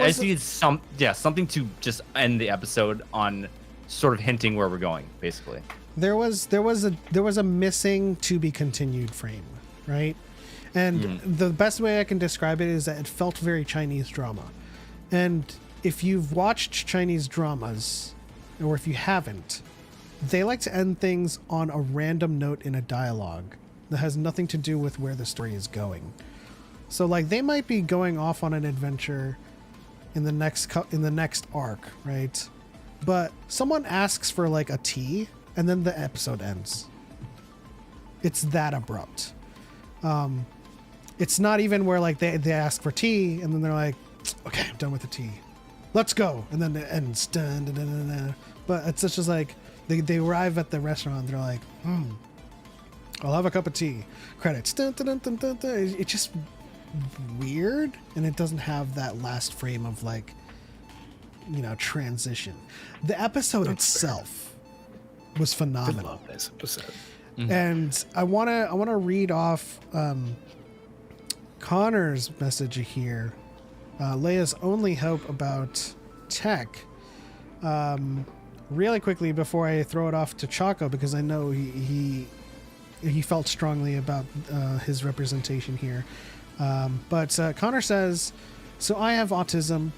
I just needed something to just end the episode on, sort of hinting where we're going, basically. There was a missing to be continued frame, right? And the best way I can describe it is that it felt very Chinese drama. And if you've watched Chinese dramas, or if you haven't, they like to end things on a random note in a dialogue that has nothing to do with where the story is going. So like, they might be going off on an adventure in the next arc, right? But someone asks for like a tea, and then the episode ends. It's that abrupt. It's not even where like they ask for tea, and then they're like, okay, I'm done with the tea. Let's go. And then it ends. Dun, dun, dun, dun, dun. But it's just like, they arrive at the restaurant, they're like, I'll have a cup of tea. Credits. Dun, dun, dun, dun, dun, dun. It's just weird, and it doesn't have that last frame of like, you know, transition. The episode itself was I phenomenal. love this episode. And I wanna read off Connor's message here. Leia's only hope about tech. Really quickly before I throw it off to Choco, because I know he felt strongly about his representation here. But Connor says, so I have autism,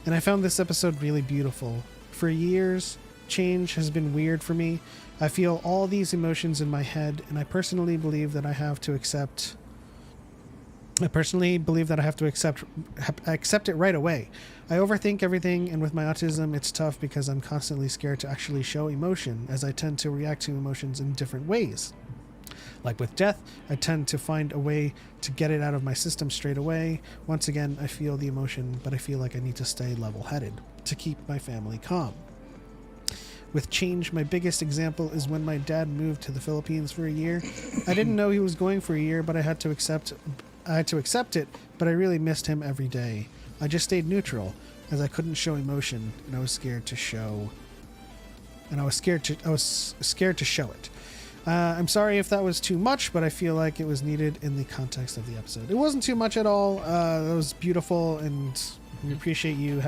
and I found this episode really beautiful. For years, change has been weird for me. I feel all these emotions in my head, and I personally believe that I have to accept it right away. I overthink everything, and with my autism, it's tough because I'm constantly scared to actually show emotion, as I tend to react to emotions in different ways. Like with death, I tend to find a way to get it out of my system straight away. Once again, I feel the emotion, but I feel like I need to stay level-headed. to keep my family calm. With change, my biggest example is when my dad moved to the Philippines for a year. I didn't know he was going for a year, but I had to accept it, but I really missed him every day. I just stayed neutral as I couldn't show emotion and I was scared to show it. I'm sorry if that was too much, but I feel like it was needed in the context of the episode. It wasn't too much at all. That was beautiful, and we appreciate you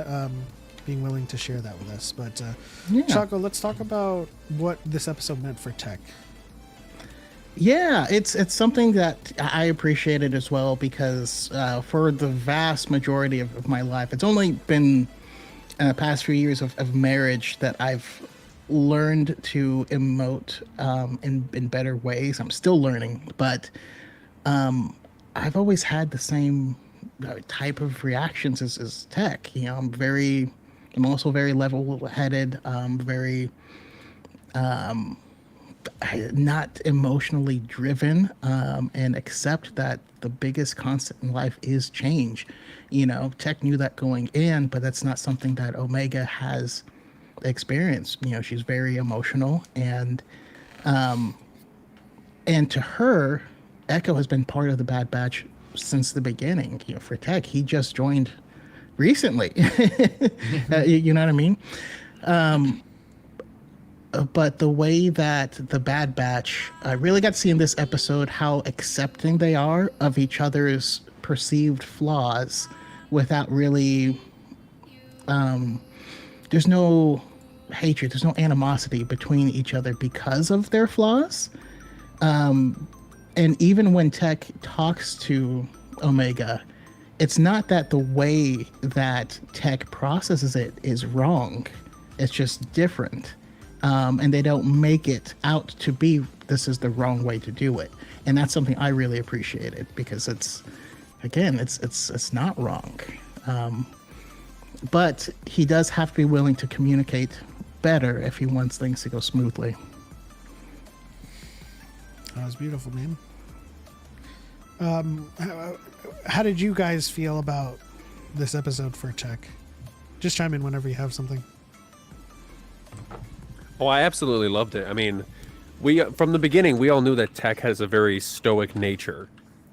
being willing to share that with us. But Choco, let's talk about what this episode meant for Tech. Yeah, it's something that I appreciated as well, because for the vast majority of my life, it's only been in the past few years of marriage that I've learned to emote in better ways. I'm still learning, but I've always had the same type of reactions as Tech. I'm also very level-headed, very not emotionally driven, and accept that the biggest constant in life is change. Tech knew that going in, but that's not something that Omega has experienced. She's very emotional, and to her, Echo has been part of the Bad Batch since the beginning. For Tech, he just joined recently. You know what I mean? But the way that the Bad Batch, I really got to see in this episode how accepting they are of each other's perceived flaws without really, there's no hatred, there's no animosity between each other because of their flaws. And even when Tech talks to Omega, it's not that the way that Tech processes it is wrong. It's just different. And they don't make it out to be this is the wrong way to do it. And that's something I really appreciated, because it's not wrong. But he does have to be willing to communicate better if he wants things to go smoothly. That was beautiful, man. How did you guys feel about this episode for Tech? Just chime in whenever you have something. Oh, I absolutely loved it. I mean, from the beginning, we all knew that Tech has a very stoic nature.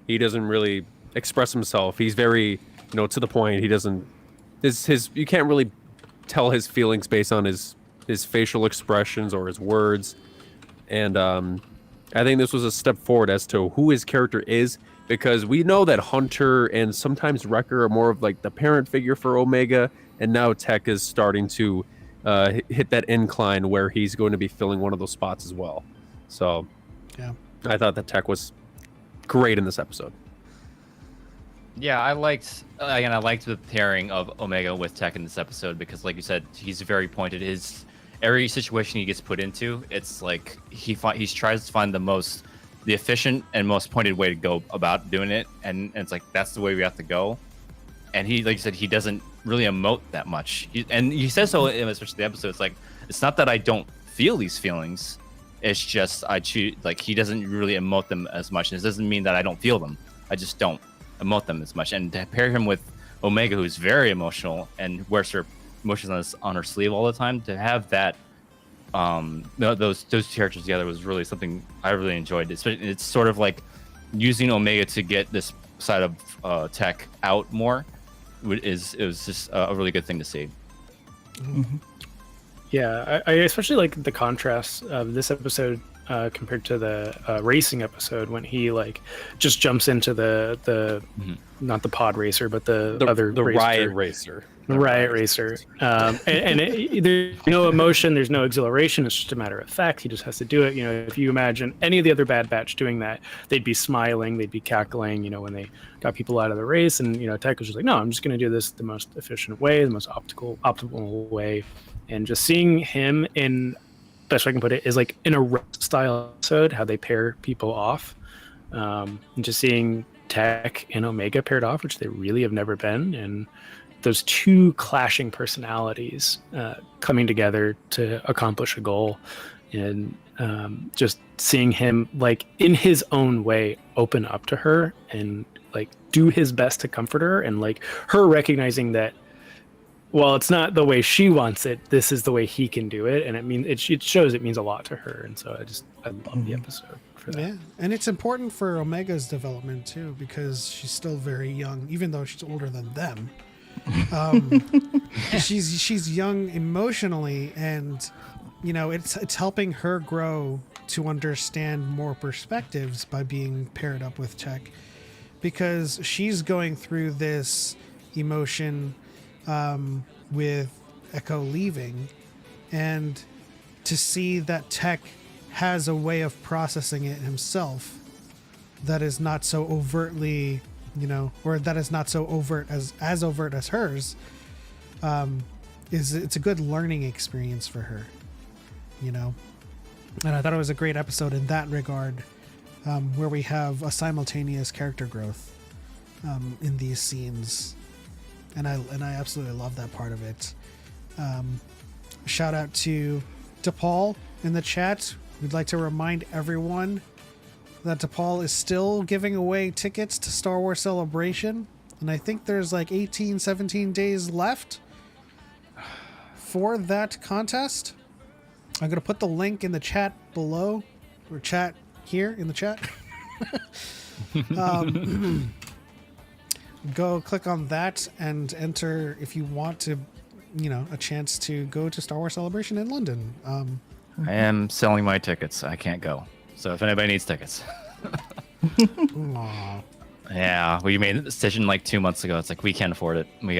He doesn't really express himself. He's very, to the point. He doesn't. You can't really tell his feelings based on his facial expressions or his words. And I think this was a step forward as to who his character is, because we know that Hunter and sometimes Wrecker are more of like the parent figure for Omega, and now Tech is starting to hit that incline where he's going to be filling one of those spots as well. So yeah, I thought that Tech was great in this episode. Yeah, I liked the pairing of Omega with Tech in this episode, because like you said, he's very pointed. Every situation he gets put into, it's like he tries to find the efficient and most pointed way to go about doing it, and it's like that's the way we have to go. And he, like you said, he doesn't really emote that much. He says so in especially the episode. It's like, it's not that I don't feel these feelings. It's just I choose, like, he doesn't really emote them as much. And it doesn't mean that I don't feel them. I just don't emote them as much. And to pair him with Omega, who's very emotional and wears her emotions on her sleeve all the time, to have that those two characters together was really something I really enjoyed. It's sort of like using Omega to get this side of Tech out more. It was just a really good thing to see. Mm-hmm. Yeah, I especially like the contrast of this episode compared to the racing episode, when he like just jumps into the not the pod racer, but the other riot racer. The riot racer. There's no emotion, there's no exhilaration. It's just a matter of fact. He just has to do it. If you imagine any of the other Bad Batch doing that, they'd be smiling, they'd be cackling, when they got people out of the race. And, Tech was just like, no, I'm just going to do this the most efficient way, the most optimal way. And just seeing him in, best way I can put it, is like in a style episode, how they pair people off. And just seeing Tech and Omega paired off, which they really have never been. And those two clashing personalities coming together to accomplish a goal, and just seeing him like in his own way open up to her and like do his best to comfort her, and like her recognizing that well, it's not the way she wants it. This is the way he can do it, and it shows it means a lot to her. And so I love the episode for that. Yeah, and it's important for Omega's development too, because she's still very young, even though she's older than them. She's young emotionally, and it's helping her grow to understand more perspectives by being paired up with Tech, because she's going through this emotion with Echo leaving, and to see that Tech has a way of processing it himself that is not so overtly, or that is not so overt as overt as hers, it's a good learning experience for her, and I thought it was a great episode in that regard, where we have a simultaneous character growth in these scenes, and I absolutely love that part of it. Shout out to DePaul in the chat. We'd like to remind everyone that DePaul is still giving away tickets to Star Wars Celebration, and I think there's like 17 days left for that contest. I'm going to put the link in the chat below, or chat here in the chat. Go click on that and enter if you want to, a chance to go to Star Wars Celebration in London. I am selling my tickets. I can't go. So if anybody needs tickets. Aw. Yeah, we made a decision like 2 months ago. It's like, we can't afford it. We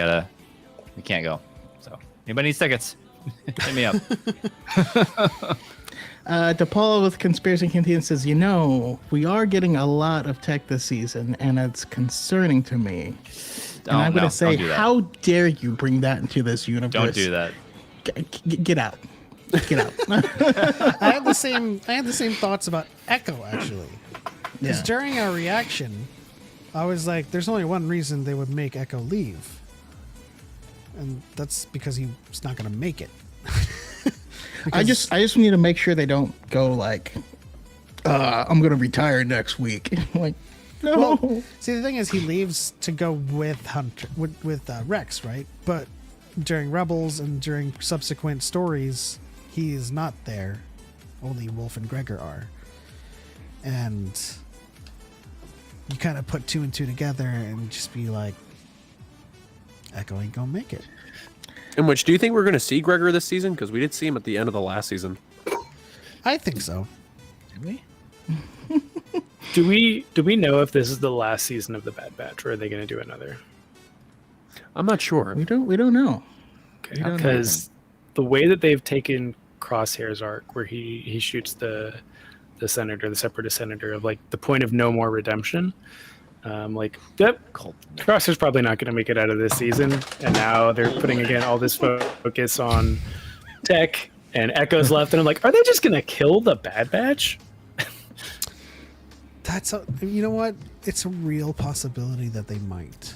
can't go. So anybody needs tickets, hit me up. DePaul with Conspiracy Canteen says, we are getting a lot of tech this season, and it's concerning to me. And I'm going to say, how dare you bring that into this universe? Don't do that. Get out. Get out. I had the same thoughts about Echo, actually. Because Yeah. during our reaction, I was like, there's only one reason they would make Echo leave. And that's because he's not going to make it. I just need to make sure they don't go like, I'm going to retire next week. Like, no. Well, see, the thing is, he leaves to go with Hunter, with Rex, right? But during Rebels and during subsequent stories, he is not there. Only Wolf and Gregor are. And you kind of put two and two together and just be like, Echo ain't gonna make it. In which, do you think we're going to see Gregor this season? Because we did see him at the end of the last season. I think so. Did we? Do we know if this is the last season of the Bad Batch, or are they going to do another? I'm not sure. We don't know. Okay, because the way that they've taken Crosshair's arc, where he shoots the senator, the separatist senator, of like the point of no more redemption. Crosshair's probably not going to make it out of this season, and now they're putting again all this focus on Tech, and Echo's left, and I'm like, are they just going to kill the Bad Batch? You know what? It's a real possibility that they might.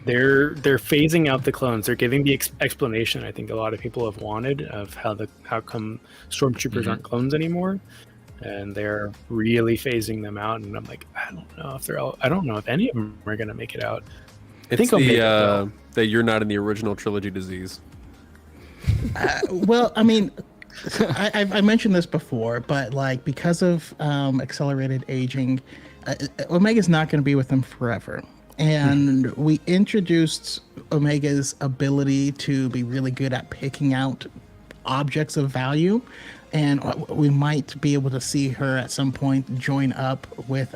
They're phasing out the clones. They're giving the explanation I think a lot of people have wanted of how come stormtroopers aren't clones anymore, and they're really phasing them out. And I'm like, I don't know if any of them are going to make it out. I think that you're not in the original trilogy disease. Well, I mean, I mentioned this before, but like because of accelerated aging, Omega's not going to be with them forever. And we introduced Omega's ability to be really good at picking out objects of value. And we might be able to see her at some point join up with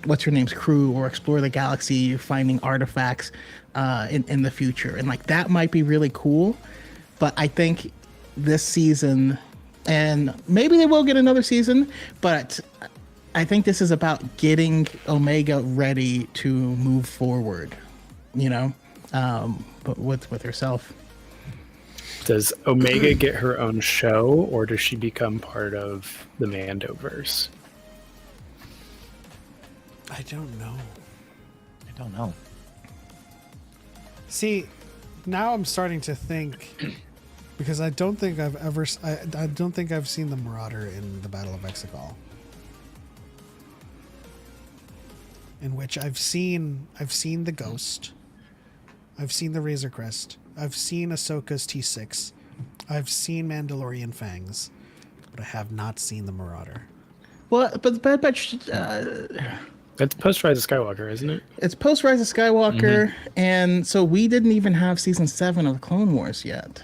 what's her name's crew, or explore the galaxy, finding artifacts in the future. And like that might be really cool. But I think this season, and maybe they will get another season, but I think this is about getting Omega ready to move forward, but with herself. Does Omega get her own show, or does she become part of the Mandoverse? I don't know. See, now I'm starting to think, because I don't think I've seen the Marauder in the Battle of Exegol, in which I've seen the Ghost, I've seen the Razor Crest, I've seen Ahsoka's T6. I've seen Mandalorian Fangs, but I have not seen the Marauder. Well, but the Bad Batch, That's post Rise of Skywalker, isn't it? it's post Rise of Skywalker, and so we didn't even have season 7 of the Clone Wars yet.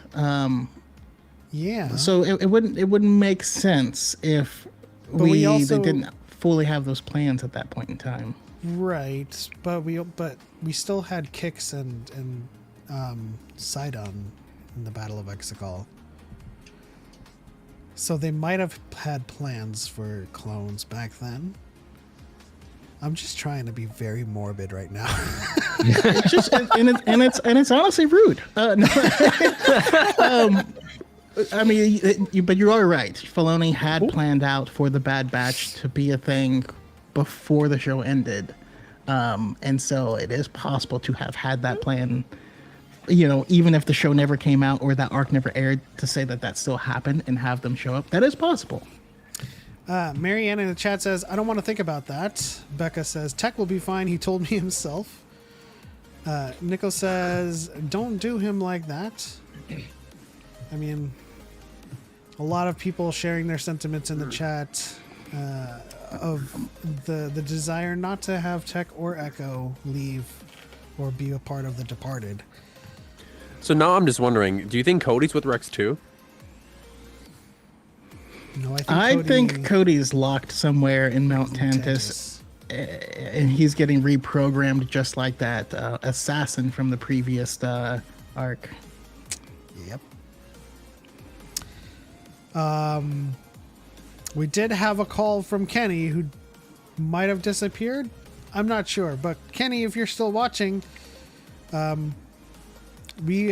Yeah. So it wouldn't make sense if we they also- didn't fully have those plans at that point in time. Right, but we still had Kix and Sidon in the Battle of Exegol. So they might have had plans for clones back then. I'm just trying to be very morbid right now. It's just and it's honestly rude. No. I mean, but you are right. Filoni had planned out for the Bad Batch to be a thing before the show ended, and so it is possible to have had that plan. You know, even if the show never came out or that arc never aired, to say that still happened and have them show up, that is possible. Marianne in the chat says, I don't want to think about that. Becca says, Tech will be fine. He told me himself. Nico says, don't do him like that. I mean, a lot of people sharing their sentiments in the chat of the desire not to have Tech or Echo leave or be a part of the Departed. So now I'm just wondering, do you think Cody's with Rex too? No, I think Cody's locked somewhere in Mount Tantus, and he's getting reprogrammed just like that assassin from the previous arc. Yep. We did have a call from Kenny, who might have disappeared. I'm not sure, but Kenny, if you're still watching, we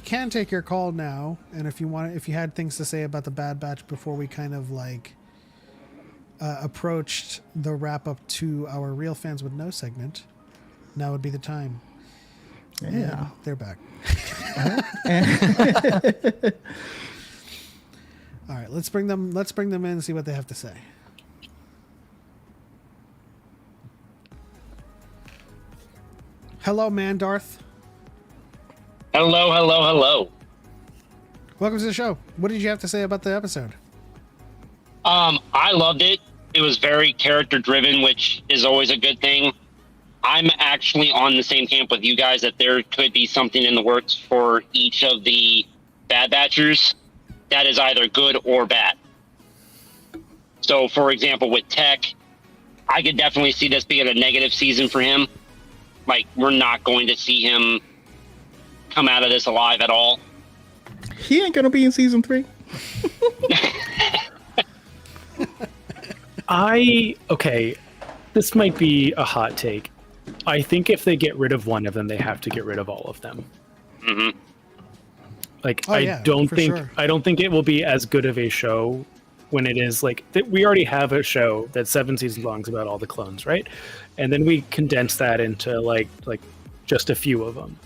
can take your call now, and if you had things to say about the Bad Batch before we kind of like approached the wrap up to our Real Fans Would Know segment, now would be the time. Yeah, they're back. All right, let's bring them in and see what they have to say. Hello, man, Darth. Hello. Welcome to the show. What did you have to say about the episode? I loved it. It was very character driven, which is always a good thing. I'm actually on the same camp with you guys that there could be something in the works for each of the Bad Batchers that is either good or bad. So, for example, with Tech, I could definitely see this being a negative season for him. Like, we're not going to see him come out of this alive at all. He ain't gonna be in season 3. Okay, this might be a hot take. I think if they get rid of one of them, they have to get rid of all of them. Mm-hmm. Like, I don't think it will be as good of a show when it is like we already have a show that's 7 seasons long about all the clones, right? And then we condense that into like just a few of them,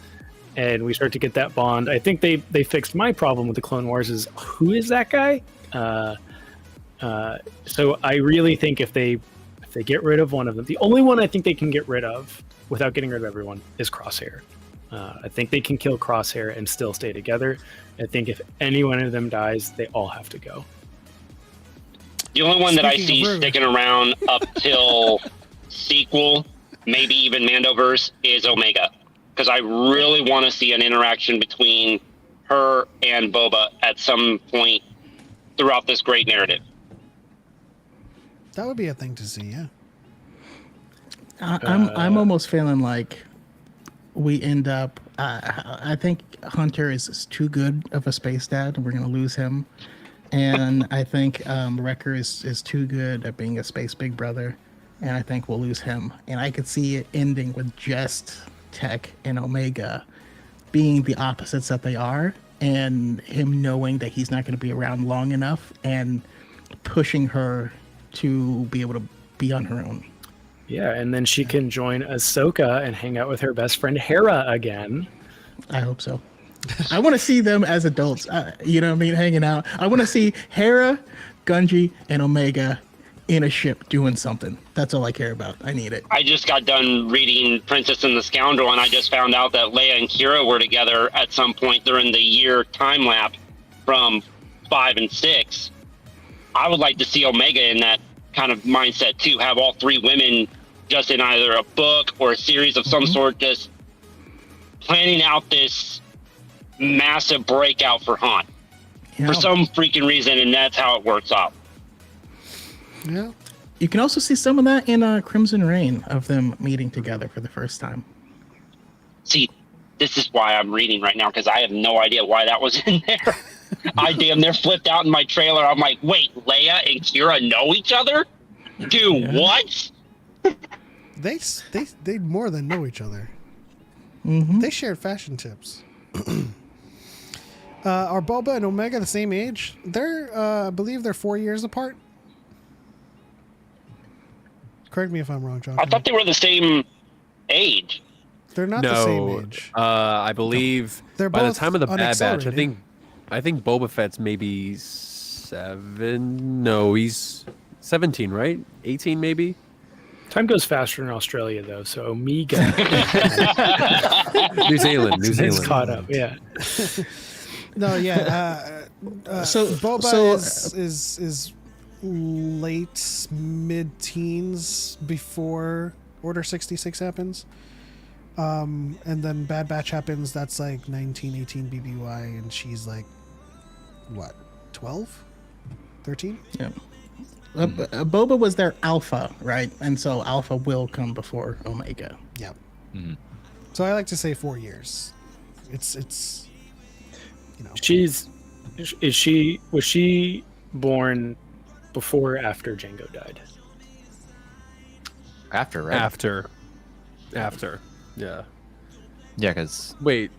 and we start to get that bond. I think they fixed my problem with the Clone Wars is who is that guy? So I really think if they get rid of one of them, the only one I think they can get rid of without getting rid of everyone is Crosshair. I think they can kill Crosshair and still stay together. I think if any one of them dies, they all have to go. The only one that I Speaking see of rude. sticking around up till sequel, maybe even Mandoverse, is Omega. Because I really want to see an interaction between her and Boba at some point throughout this great narrative. That would be a thing to see, yeah. I'm almost feeling like we end up. I think Hunter is too good of a space dad, and we're gonna lose him. And I think Wrecker is too good at being a space big brother, and I think we'll lose him. And I could see it ending with just Tech and Omega being the opposites that they are, and him knowing that he's not going to be around long enough, and pushing her to be able to be on her own. Yeah, and then she can join Ahsoka and hang out with her best friend Hera again. I hope so. I want to see them as adults, you know what I mean, hanging out. I want to see Hera, Gunji, and Omega in a ship doing something. That's all I care about. I need it. I just got done reading Princess and the Scoundrel, and I just found out that Leia and Kira were together at some point during the year time lap from 5 and 6. I would like to see Omega in that kind of mindset too. Have all 3 women just in either a book or a series of some sort, just planning out this massive breakout for Han for some freaking reason, and that's how it works out. Yeah. You can also see some of that in Crimson Reign of them meeting together for the first time. See, this is why I'm reading right now, because I have no idea why that was in there. I damn near flipped out in my trailer. I'm like, wait, Leia and Kira know each other? Do what? They more than know each other. They shared fashion tips. Are Boba and Omega the same age? They're, I believe they're 4 years apart. Correct me if I'm wrong, John. I thought they were the same age. They're not the same age. I believe They're by the both time of the Bad Batch, unaccelerated. I think Boba Fett's maybe 7. No, he's 17, right? 18 maybe. Time goes faster in Australia, though, so Omega New Zealand. is caught up. Yeah. No, yeah. So Boba is late mid-teens before Order 66 happens. And then Bad Batch happens, that's like 19, 18 BBY, and she's like, what, 12? 13? Yeah. Boba was their alpha, right? And so alpha will come before Omega. Yeah. So I like to say 4 years. It's you know. Was she born before or after Jango died? After, right? After. Yeah. Yeah, because Wait.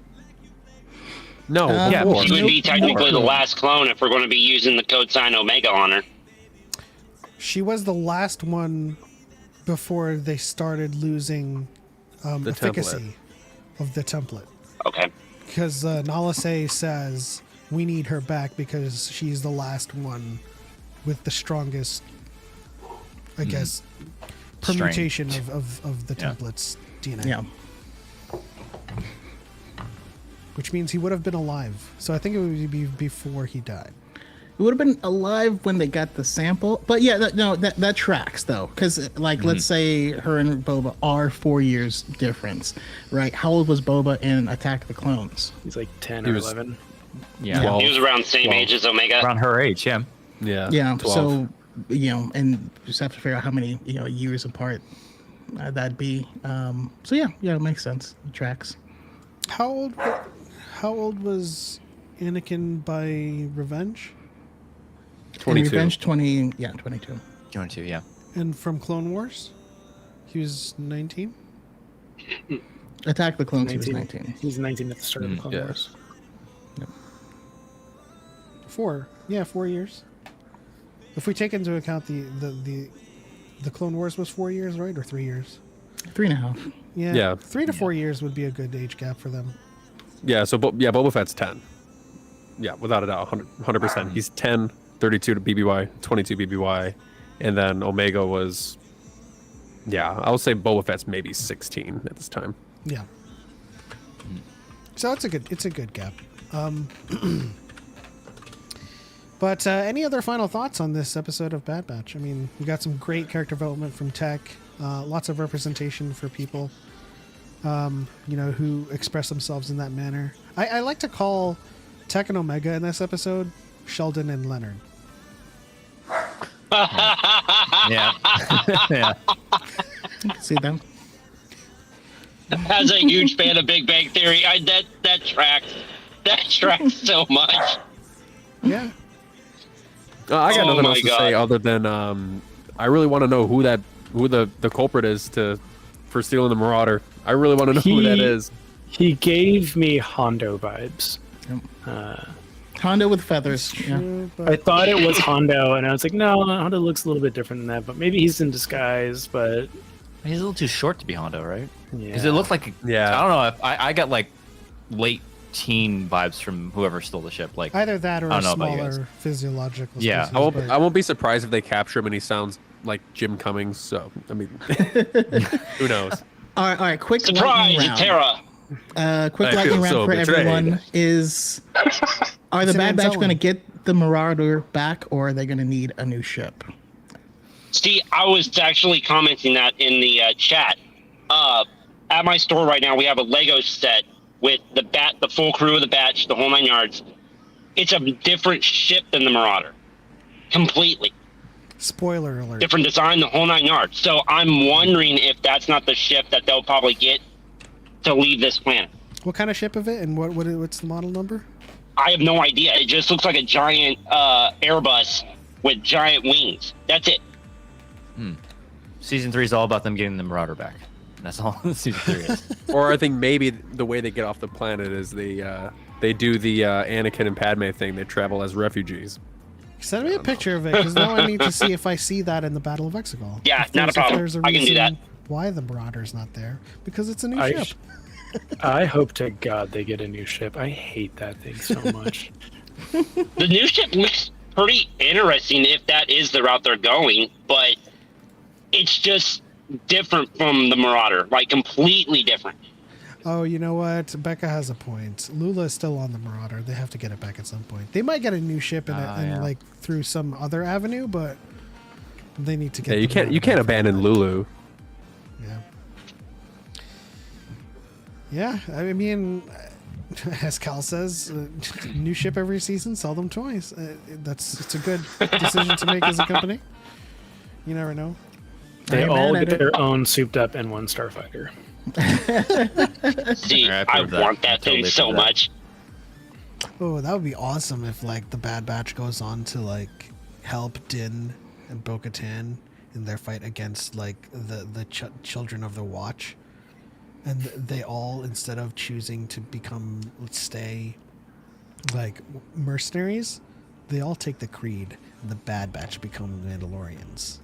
No. Yeah, before. She would be technically the last clone if we're going to be using the code sign Omega on her. She was the last one before they started losing The efficacy of the template. Okay. Because Nala Se says we need her back because she's the last one with the strongest, I guess, permutation of the template's DNA. Yeah. Which means he would have been alive. So I think it would be before he died. It would have been alive when they got the sample. But yeah, that tracks, though. Because, like, let's say her and Boba are 4 years difference, right? How old was Boba in Attack of the Clones? He's like 10 He or was- 11. yeah, Yeah. He was around the same age as Omega. around her age, yeah. Yeah. Yeah, 12. so, and just have to figure out how many, years apart that'd be. So, yeah, it makes sense. It tracks. How old was Anakin by Revenge? 22. And Revenge 22. 22, yeah. And from Clone Wars? He was 19? Attack of the Clones, he was 19. He was 19 at the start of the Clone yeah. Wars. 4. Yeah, 4 years. If we take into account the Clone Wars was 4 years, right? Or 3 years? 3.5. Yeah. Yeah. 3 to 4 years would be a good age gap for them. Yeah, so Boba Fett's 10. Yeah, without a doubt, 100%. He's 10, 32 to BBY, 22 BBY, and then Omega was, I would say Boba Fett's maybe 16 at this time. Yeah. So it's a good gap. But any other final thoughts on this episode of Bad Batch? I mean, we got some great character development from Tech, lots of representation for people, who express themselves in that manner. I like to call Tech and Omega in this episode Sheldon and Leonard. Yeah. Yeah. See them? As a huge fan of Big Bang Theory, that tracks. That tracks so much. Yeah. I got Oh nothing my else to God. say other than I really want to know who the culprit is for stealing the Marauder. I really want to know who that is. He gave me Hondo vibes. Hondo with feathers. Yeah. But I thought it was Hondo, and I was like, no, Hondo looks a little bit different than that, but maybe he's in disguise, but He's a little too short to be Hondo, right? yeah. Because it looked like, Yeah. I don't know, if I got like late teen vibes from whoever stole the ship. Like, either that or I a don't know about you guys. smaller physiological Yeah. species, I but- won't be surprised if they capture him and he sounds like Jim Cummings. So I mean, who knows? All right. Quick Surprise, lightning round. Terra. Quick I lightning feel round so for betrayed. everyone is: are the It's an Bad Batch Anzellan. going to get the Marauder back, or are they going to need a new ship? See, I was actually commenting that in the chat. At my store right now, we have a Lego set with the full crew of the Batch, the whole 9 yards. It's a different ship than the Marauder, completely Spoiler alert. different design, the whole 9 yards. So I'm wondering if that's not the ship that they'll probably get to leave this planet. What kind of ship of it, and what's the model number? I have no idea. It just looks like a giant Airbus with giant wings. That's it. Season 3 is all about them getting the Marauder back. That's all season 3 is. Or I think maybe the way they get off the planet is they do the Anakin and Padme thing. They travel as refugees. Send me a picture of it, because now I need to see if I see that in the Battle of Exegol. Yeah, If not a there's- if problem. there's I can do that. reason Why the Marauder's not there? Because it's a new I, ship. I hope to God they get a new ship. I hate that thing so much. The new ship looks pretty interesting if that is the route they're going, but it's just different from the Marauder, like completely different. Oh, you know what? Becca has a point. Lula is still on the Marauder. They have to get it back at some point. They might get a new ship Yeah. like through some other avenue, but they need to get. Yeah, you the can't Marauder back. abandon Lulu. Yeah. Yeah, I mean, as Cal says, new ship every season, sell them toys. It's a good decision to make as a company. You never know. They ain't all mad get at it. their own souped up N1 Starfighter. See, I I approve that. want I that thing totally so approve that. much. Oh, that would be awesome if like the Bad Batch goes on to like help Din and Bo-Katan in their fight against like the children of the Watch, and they all, instead of choosing to stay like mercenaries, they all take the creed, and the Bad Batch become Mandalorians.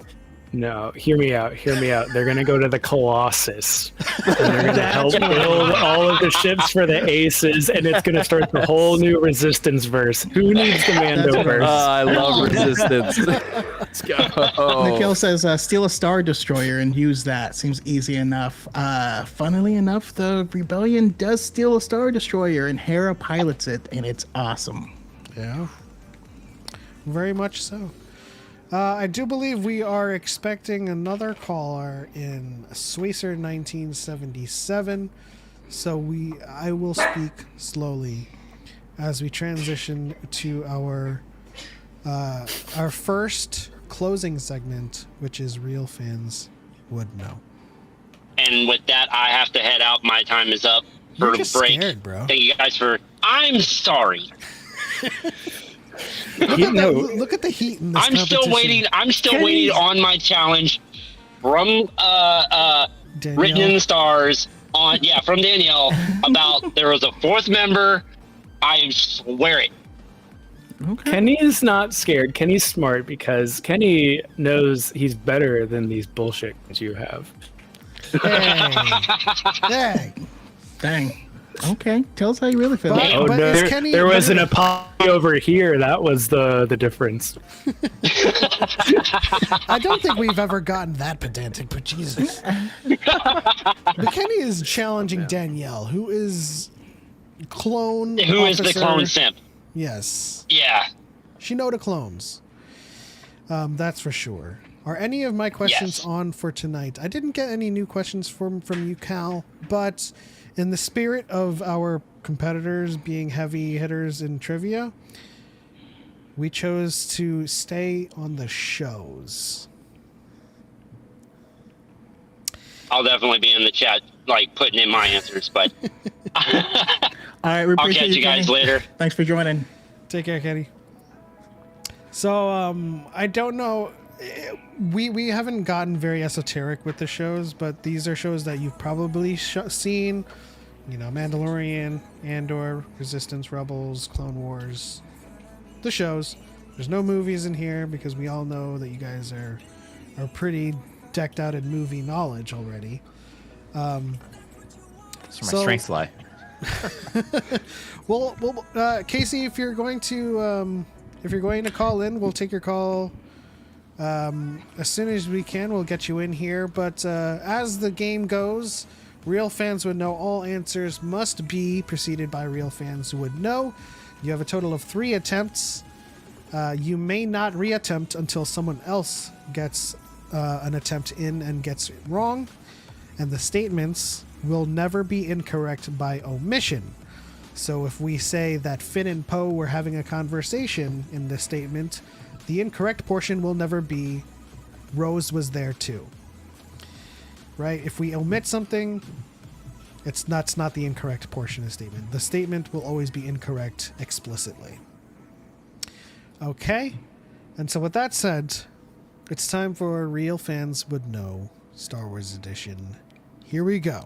No, hear me out. They're going to go to the Colossus. And they're going to help build all of the ships for the Aces, and it's going to start the whole new Resistance verse. Who needs the Mando verse? I love Resistance. Let's go. Nikhil says, steal a Star Destroyer and use that. Seems easy enough. Funnily enough, the Rebellion does steal a Star Destroyer, and Hera pilots it, and it's awesome. Yeah, very much so. I do believe we are expecting another caller in Swacer 1977, so I will speak slowly as we transition to our first closing segment, which is Real Fans Would Know. And with that, I have to head out. My time is up for You're the just break. scared, bro. Thank you guys for. I'm sorry. Look at the heat in this I'm still competition. waiting. I'm still waiting on my challenge from Danielle. Written in the Stars from Danielle about there was a fourth member. I swear it. Kenny is not scared. Kenny's smart because Kenny knows he's better than these bullshit you have. Hey. Dang. Okay, tell us how you really feel. But- Oh no, is Kenny there was an better- apology over here. That was the difference. I don't think we've ever gotten that pedantic, but Jesus. But Kenny is challenging Danielle, who is clone Who is the officer. clone simp? Yes. Yeah. She know the clones. That's for sure. Are any of my questions Yes. on for tonight? I didn't get any new questions from you, Cal, but in the spirit of our competitors being heavy hitters in trivia, we chose to stay on the shows. I'll definitely be in the chat, like putting in my answers, but All right, we I'll appreciate catch you guys Kenny. later. Thanks for joining. Take care, Kenny. So, I don't know. We haven't gotten very esoteric with the shows, but these are shows that you've probably seen. You know, Mandalorian, Andor, Resistance, Rebels, Clone Wars. The shows. There's no movies in here because we all know that you guys are pretty decked out in movie knowledge already. That's where So- my strengths lie. Well, Casey, if you're going to call in, we'll take your call As soon as we can, we'll get you in here. But as the game goes, real fans would know all answers must be preceded by real fans would know. You have a total of 3 attempts. You may not reattempt until someone else gets an attempt in and gets it wrong. And the statements will never be incorrect by omission. So if we say that Finn and Poe were having a conversation in this statement, the incorrect portion will never be Rose was there too. Right? If we omit something, that's not the incorrect portion of the statement. The statement will always be incorrect explicitly. Okay? And so with that said, it's time for Real Fans Would Know Star Wars Edition. Here we go.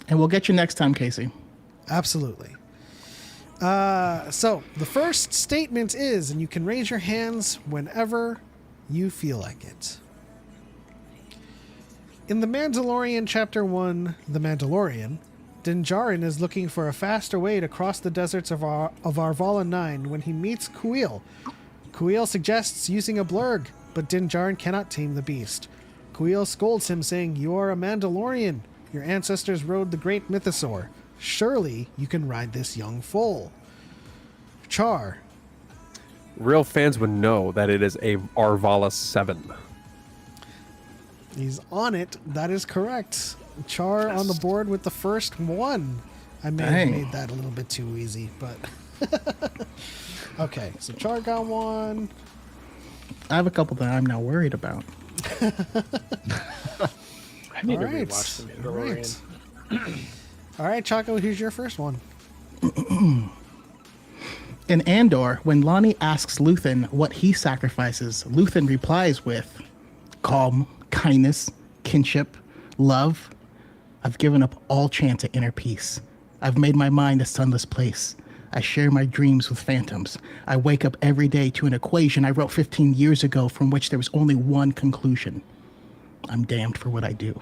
And we'll get you next time, Casey. Absolutely. So the first statement is, and you can raise your hands whenever you feel like it. In The Mandalorian Chapter 1, The Mandalorian, Din Djarin is looking for a faster way to cross the deserts of Arvala 9 when he meets Kuiil. Kuiil suggests using a blurg, but Din Djarin cannot tame the beast. Kuiil scolds him, saying, "You are a Mandalorian. Your ancestors rode the great mythosaur. Surely you can ride this young foal." Char. Real fans would know that it is a Arvala 7. He's on it. That is correct. Char on the board with the first one. I may have made that a little bit too easy, but... Okay, so Char got one. I have a couple that I'm now worried about. I need to rewatch The Mandalorian. All right, Choco, here's your first one. In Andor, when Lonnie asks Luthen what he sacrifices, Luthen replies with calm, kindness, kinship, love. I've given up all chance at inner peace. I've made my mind a sunless place. I share my dreams with phantoms. I wake up every day to an equation I wrote 15 years ago from which there was only one conclusion. I'm damned for what I do.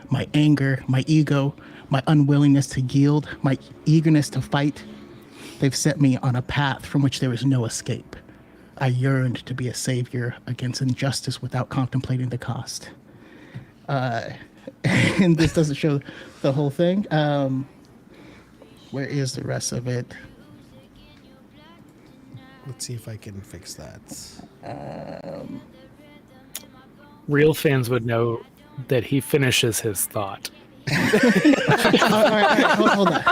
My anger, my ego, my unwillingness to yield, my eagerness to fight, they've set me on a path from which there is no escape. I yearned to be a savior against injustice without contemplating the cost. And this doesn't show the whole thing. Where is the rest of it? Let's see if I can fix that. Real fans would know that he finishes his thought. All right, hold on.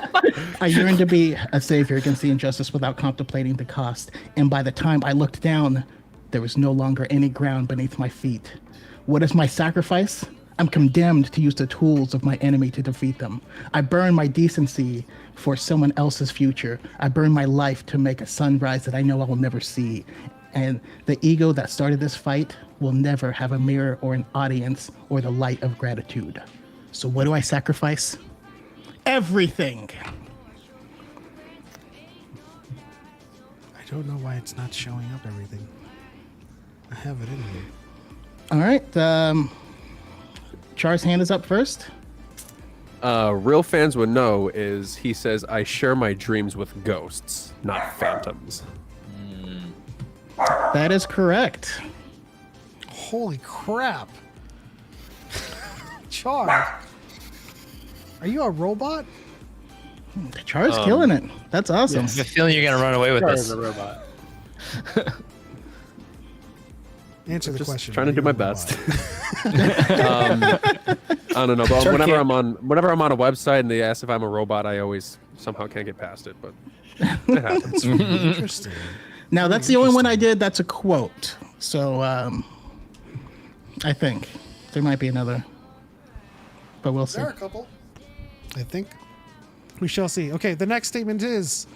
I yearned to be a savior against the injustice without contemplating the cost. And by the time I looked down, there was no longer any ground beneath my feet. What is my sacrifice? I'm condemned to use the tools of my enemy to defeat them. I burn my decency for someone else's future. I burn my life to make a sunrise that I know I will never see. And the ego that started this fight will never have a mirror or an audience or the light of gratitude. So what do I sacrifice? Everything. I don't know why it's not showing up everything. I have it in here. All right. Char's hand is up first. Real fans would know is he says, "I share my dreams with ghosts, not phantoms." That is correct. Holy crap. Char. Are you a robot? Char's killing it. That's awesome. I have a feeling you're gonna run away with Char this. is a robot. Answer the Just question. trying to Are do you my a best. robot? I don't know, but Char whenever can't. I'm on a website and they ask if I'm a robot, I always somehow can't get past it. But it happens. Interesting. Now, that's the only one I did that's a quote. So, I think there might be another, but we'll see. There are a couple. I think. We shall see. Okay, the next statement is...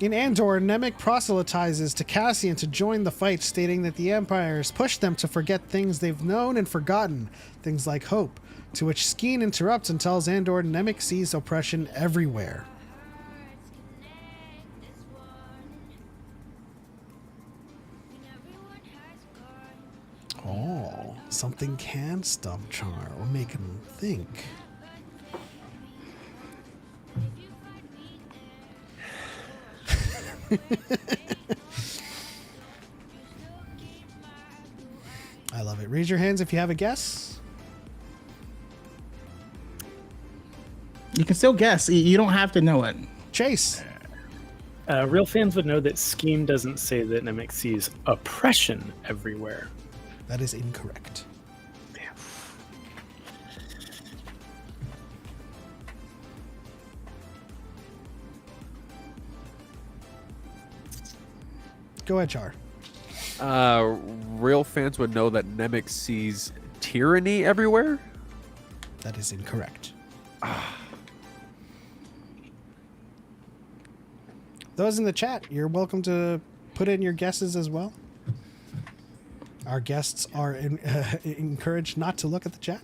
In Andor, Nemik proselytizes to Cassian to join the fight, stating that the Empire has pushed them to forget things they've known and forgotten, things like hope, to which Skeen interrupts and tells Andor Nemik sees oppression everywhere. Oh, something can stump Char or make him think. I love it. Raise your hands if you have a guess. You can still guess. You don't have to know it. Chase. Real fans would know that Scheme doesn't say that Nemec sees oppression everywhere. That is incorrect. Damn. Go ahead, Char. Real fans would know that Nemec sees tyranny everywhere. That is incorrect. Those in the chat, you're welcome to put in your guesses as well. Our guests are encouraged not to look at the chat.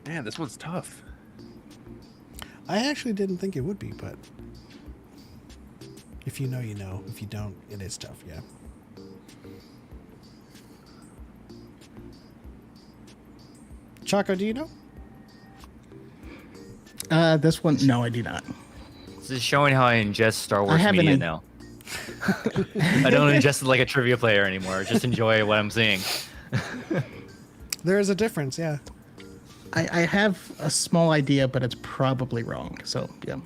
Man, this one's tough. I actually didn't think it would be, but if you know, you know. If you don't, it is tough, yeah. Choco, do you know? This one, no, I do not. This is showing how I ingest Star Wars haven't media in- now. I don't ingest it like a trivia player anymore. Just enjoy what I'm seeing. There is a difference, yeah. I have a small idea, but it's probably wrong. So, yeah.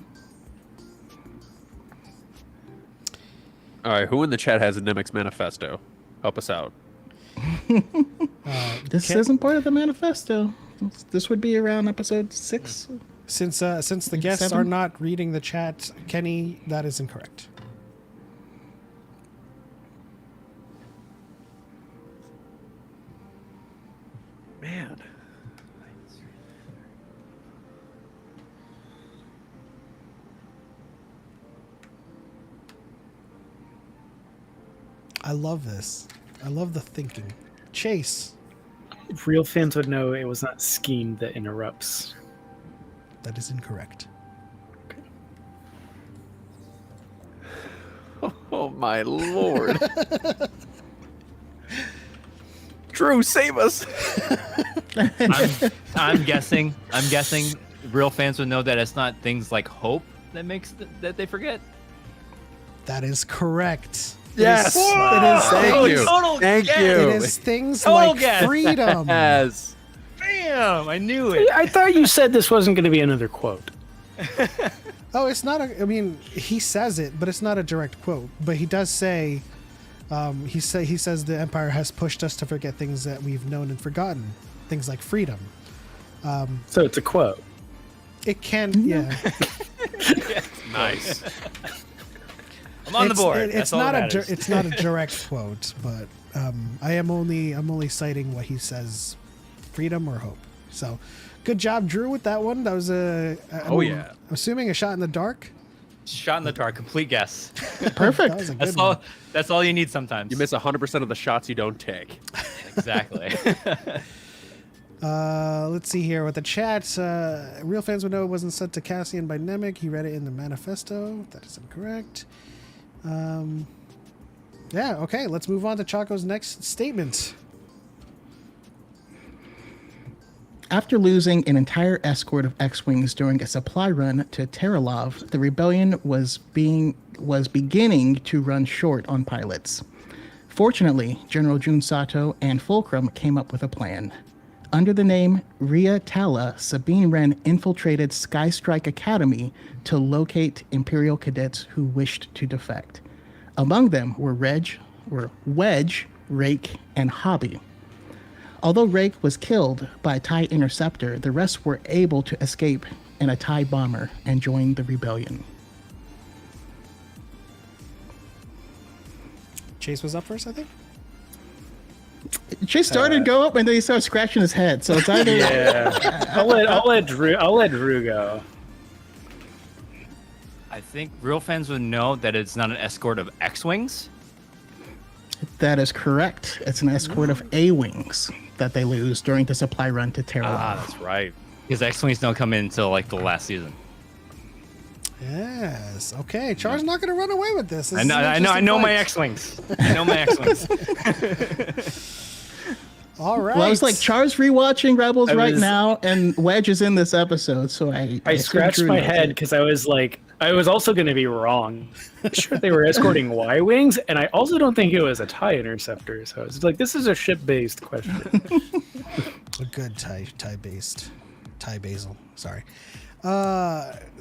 All right, who in the chat has a Nemec's manifesto? Help us out. This Ken- isn't part of the manifesto. This would be around episode 6. Since the guests 7? are not reading the chat, Kenny, that is incorrect. Man. I love this. I love the thinking. Chase, Real fans would know it was not Scheme that interrupts. that is incorrect. Oh my lord. Drew, save us. I'm guessing real fans would know that it's not things like hope that makes that they forget. That is correct. Yes. It is Thank you. Total Thank guess. you. It is things Total like guess. freedom. Yes. Damn, I knew it. I thought you said this wasn't going to be another quote. Oh, it's not a. I mean, he says it, but it's not a direct quote. But he does say, he says the Empire has pushed us to forget things that we've known and forgotten, things like freedom. So it's a quote. It can, yeah. Nice. I'm on the board. It's That's all not that a. matters. It's not a direct quote, but I'm only citing what he says, freedom or hope. So, good job, Drew, with that one. That was I'm assuming a shot in the dark. Shot in the dark, complete guess. Perfect. That was a good That's one. all. That's all you need sometimes. You miss 100% of the shots you don't take. Exactly. Let's see here with the chat. Real fans would know it wasn't sent to Cassian by Nemec. He read it in the manifesto. That is incorrect. Yeah, okay. Let's move on to Choco's next statement. After losing an entire escort of X-Wings during a supply run to Terralov, the rebellion was beginning to run short on pilots. Fortunately, General Jun Sato and Fulcrum came up with a plan. Under the name Ria Tala, Sabine Wren infiltrated Skystrike Academy to locate Imperial cadets who wished to defect. Among them were Wedge, Rake, and Hobby. Although Rake was killed by a TIE interceptor, the rest were able to escape in a TIE bomber and join the rebellion. Chase was up first, I think. Chase started to go up and then he started scratching his head. So it's either Yeah. I'll let Drew go. I think real fans would know that it's not an escort of X-wings. that is correct. It's an escort of A-wings that they lose during the supply run to Terralov. Ah, that's right. Because X-wings don't come in until like the last season. Yes. Okay. Char's not going to run away with this. This I is know, an I know, I interesting know my fight. X-wings. I know my X-wings. All right. Well, I was like, Char's rewatching Rebels I right was- now, and Wedge is in this episode, so I I assumed scratched Drew my knows head it. because I was like, I was also going to be wrong. Sure, they were escorting Y-wings, and I also don't think it was a TIE interceptor. So it's like this is a ship-based question. A good TIE basil. Sorry.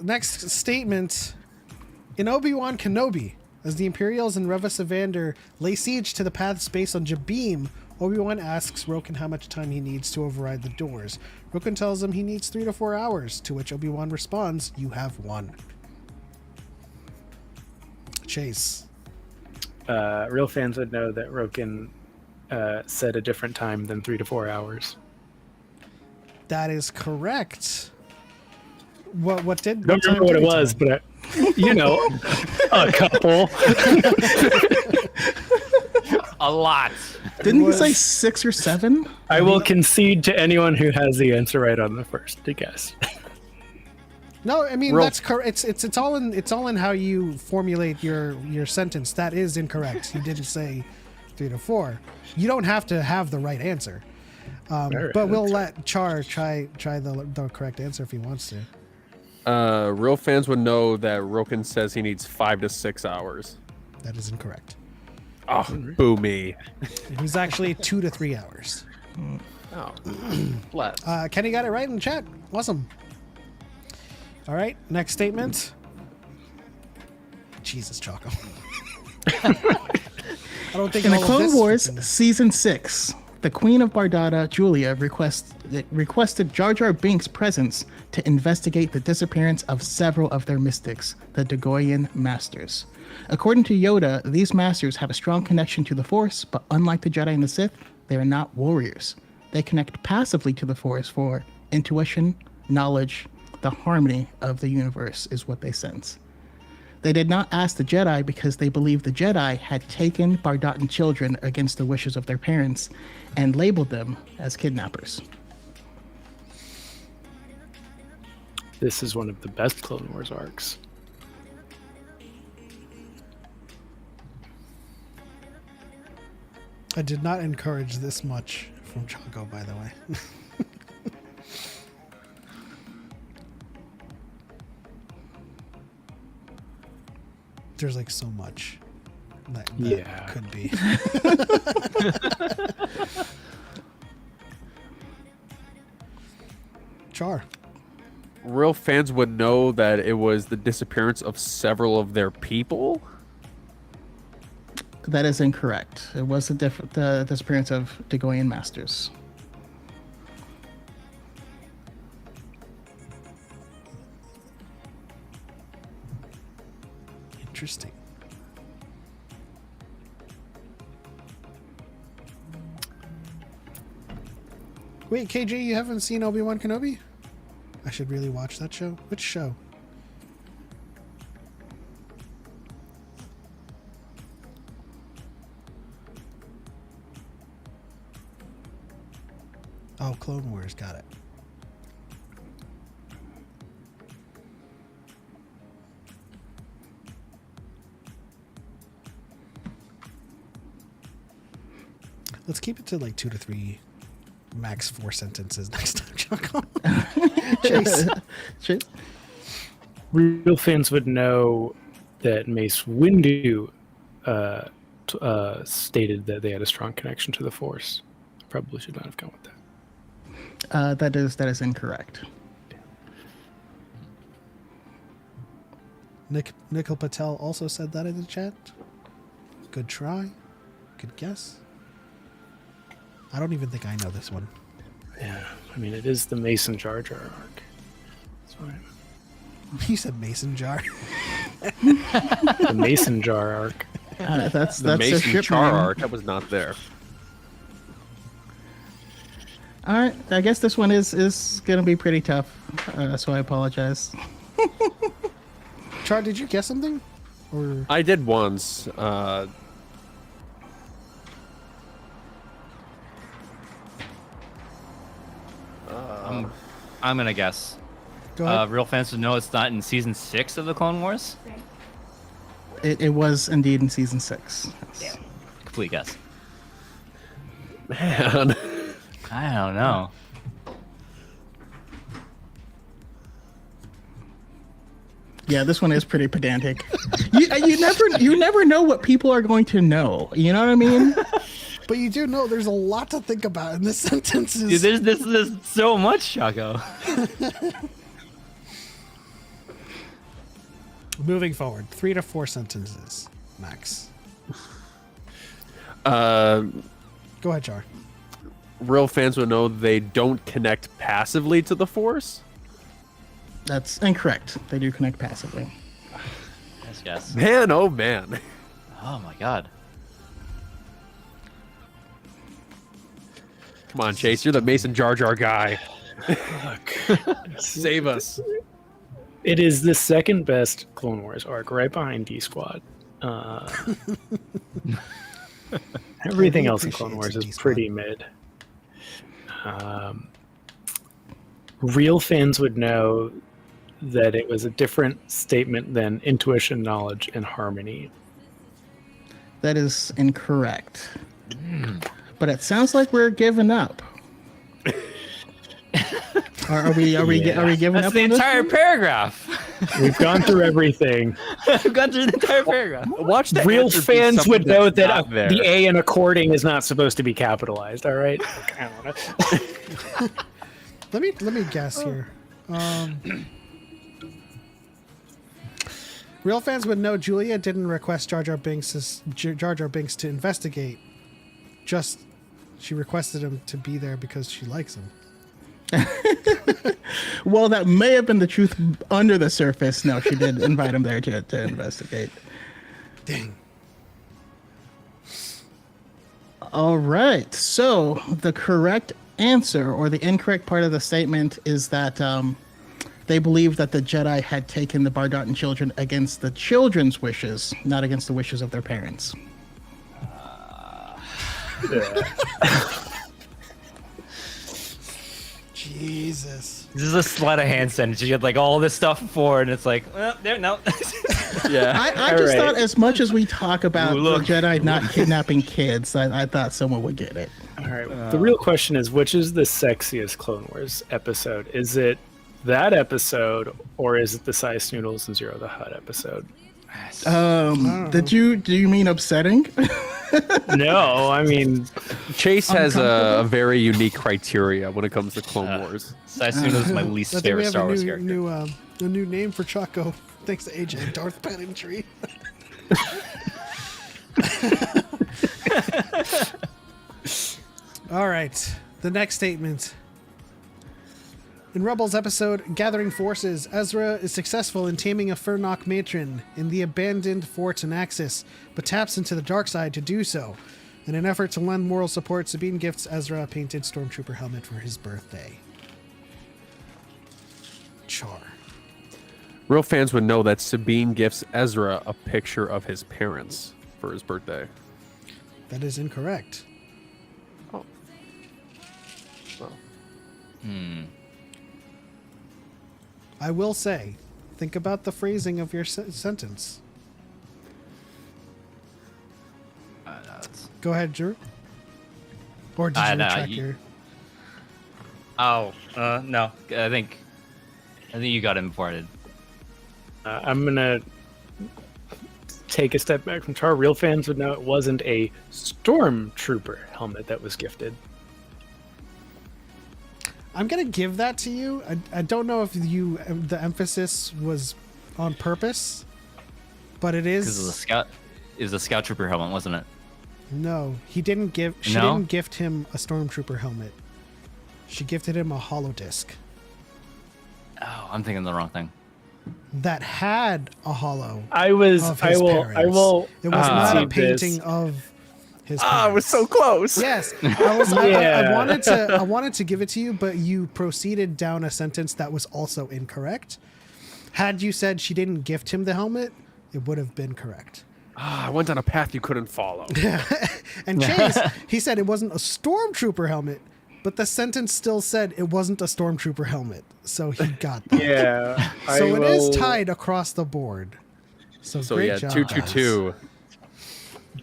Next statement. In Obi-Wan Kenobi, as the Imperials and Reva Savander lay siege to the path space on Jabim, Obi-Wan asks Roken how much time he needs to override the doors. Roken tells him he needs 3 to 4 hours, to which Obi-Wan responds, "You have one." Chase. Real fans would know that Roken said a different time than 3 to 4 hours. That is correct. What did? I don't remember what it was, but a couple. A lot. Didn't he say 6 or 7? I will concede to anyone who has the answer right on the first to guess. No, I mean that's correct. It's all in how you formulate your sentence. That is incorrect. You didn't say 3 to 4. You don't have to have the right answer. Right, but we'll let Char try the correct answer if he wants to. Real fans would know that Roken says he needs 5 to 6 hours. That is incorrect. Oh, boo me. He's actually 2 to 3 hours. Oh, bless. Kenny got it right in the chat. Awesome. All right, next statement. Jesus, Choco. I don't think In the all of Clone this Wars fits in. Season 6, the Queen of Bardada, Julia, requested Jar Jar Binks' presence to investigate the disappearance of several of their mystics, the Dagoyan Masters. According to Yoda, these masters have a strong connection to the Force, but unlike the Jedi and the Sith, they are not warriors. They connect passively to the Force for intuition, knowledge, the harmony of the universe is what they sense. They did not ask the Jedi because they believed the Jedi had taken Bardatan children against the wishes of their parents and labeled them as kidnappers. This is one of the best Clone Wars arcs. I did not encourage this much from Choco, by the way. There's like so much that Yeah. could be. Char. Real fans would know that it was the disappearance of several of their people. That is incorrect. It was the disappearance of Dagoyan Masters. Interesting. Wait, KJ, you haven't seen Obi-Wan Kenobi? I should really watch that show. Which show? Oh, Clone Wars. Got it. Let's keep it to like 2 to 3, max 4 sentences next time, Choco. Chase. Chase? Real fans would know that Mace Windu stated that they had a strong connection to the Force. Probably should not have gone with that. That is incorrect. Nikhil Patel also said that in the chat. Good try. Good guess. I don't even think I know this one. Yeah, I mean, it is the Mason Jar Jar arc. That's fine. He said mason jar. The Mason Jar arc. That's The their Mason ship Char name. arc, that was not there. All right, I guess this one is gonna be pretty tough, so I apologize. Char, did you guess something? Or I did once. I'm gonna guess. go ahead. Real fans would know it's not in season 6 of the Clone Wars. It was indeed in season 6. Yes. Complete guess. Man. I don't know. Yeah, this one is pretty pedantic. You never know what people are going to know. You know what I mean? But you do know there's a lot to think about in this sentence. Dude, there's so much, Choco. Moving forward, 3 to 4 sentences, max. Uh, Go ahead, Char. real fans would know they don't connect passively to the Force. That's incorrect. They do connect passively. Yes. Man, oh man. Oh my god. Come on, Chase. You're the Mason Jar Jar guy. Save us. It is the second best Clone Wars arc, right behind D Squad. Everything else in Clone Wars is pretty mid. Real fans would know that it was a different statement than intuition, knowledge, and harmony. That is incorrect. But it sounds like we're giving up. Are we giving That's up the on this entire one? paragraph. We've gone through everything. I've gone through the entire paragraph. Watch the Real answer be fans something would know that's that not there. the A in according is not supposed to be capitalized. All right. Like, I don't know. Let me guess here. Real fans would know Julia didn't request Jar Jar Binks to investigate. Just she requested him to be there because she likes him. Well, that may have been the truth under the surface. No, she did invite him there to investigate. Dang. All right. So the correct answer, or the incorrect part of the statement, is that they believed that the Jedi had taken the Bardotan children against the children's wishes, not against the wishes of their parents. Jesus. This is a sleight of hand sentence. You had like all this stuff before, and it's like, well, there, no. Yeah. I just right. thought, as much as we talk about Ooh, look. the Jedi not kidnapping kids, I thought someone would get it. All right. The real question is, which is the sexiest Clone Wars episode? Is it that episode, or is it the Size Noodles and Zero the Hutt episode? Do you mean upsetting? No, I mean, Chase has a very unique criteria when it comes to Clone Wars. Sasuna is my least I think we favorite have Star a Wars character. new name for Choco. Thanks to AJ, Darth Pedantry. All right, the next statement. In Rebels episode Gathering Forces, Ezra is successful in taming a Furnok matron in the abandoned fort in Axis, but taps into the dark side to do so. In an effort to lend moral support, Sabine gifts Ezra a painted stormtrooper helmet for his birthday. Char. Real fans would know that Sabine gifts Ezra a picture of his parents for his birthday. That is incorrect. Oh. Well. I will say, think about the phrasing of your sentence. Go ahead, Drew. Or did you retract your... Oh, no. I think you got him before I did. I'm gonna take a step back from Char. Real fans would know it wasn't a stormtrooper helmet that was gifted. I'm gonna give that to you. I don't know if the emphasis was on purpose, but it is. Because of the scout. It was a scout trooper helmet, wasn't it? No, he didn't give. She didn't gift him a stormtrooper helmet. She gifted him a holodisc Oh, I'm thinking the wrong thing. that had a holo. I will. Of I his will. parents. It was not a concede this. painting of his. Ah, it was so parents. close. Yes, Yeah. I wanted to give it to you, but you proceeded down a sentence that was also incorrect. Had you said she didn't gift him the helmet, it would have been correct. Ah, I went down a path you couldn't follow. And Chase, he said it wasn't a stormtrooper helmet, but the sentence still said it wasn't a stormtrooper helmet. So he got that. Yeah. So it is tied across the board. So So great yeah, job. 2-2-2.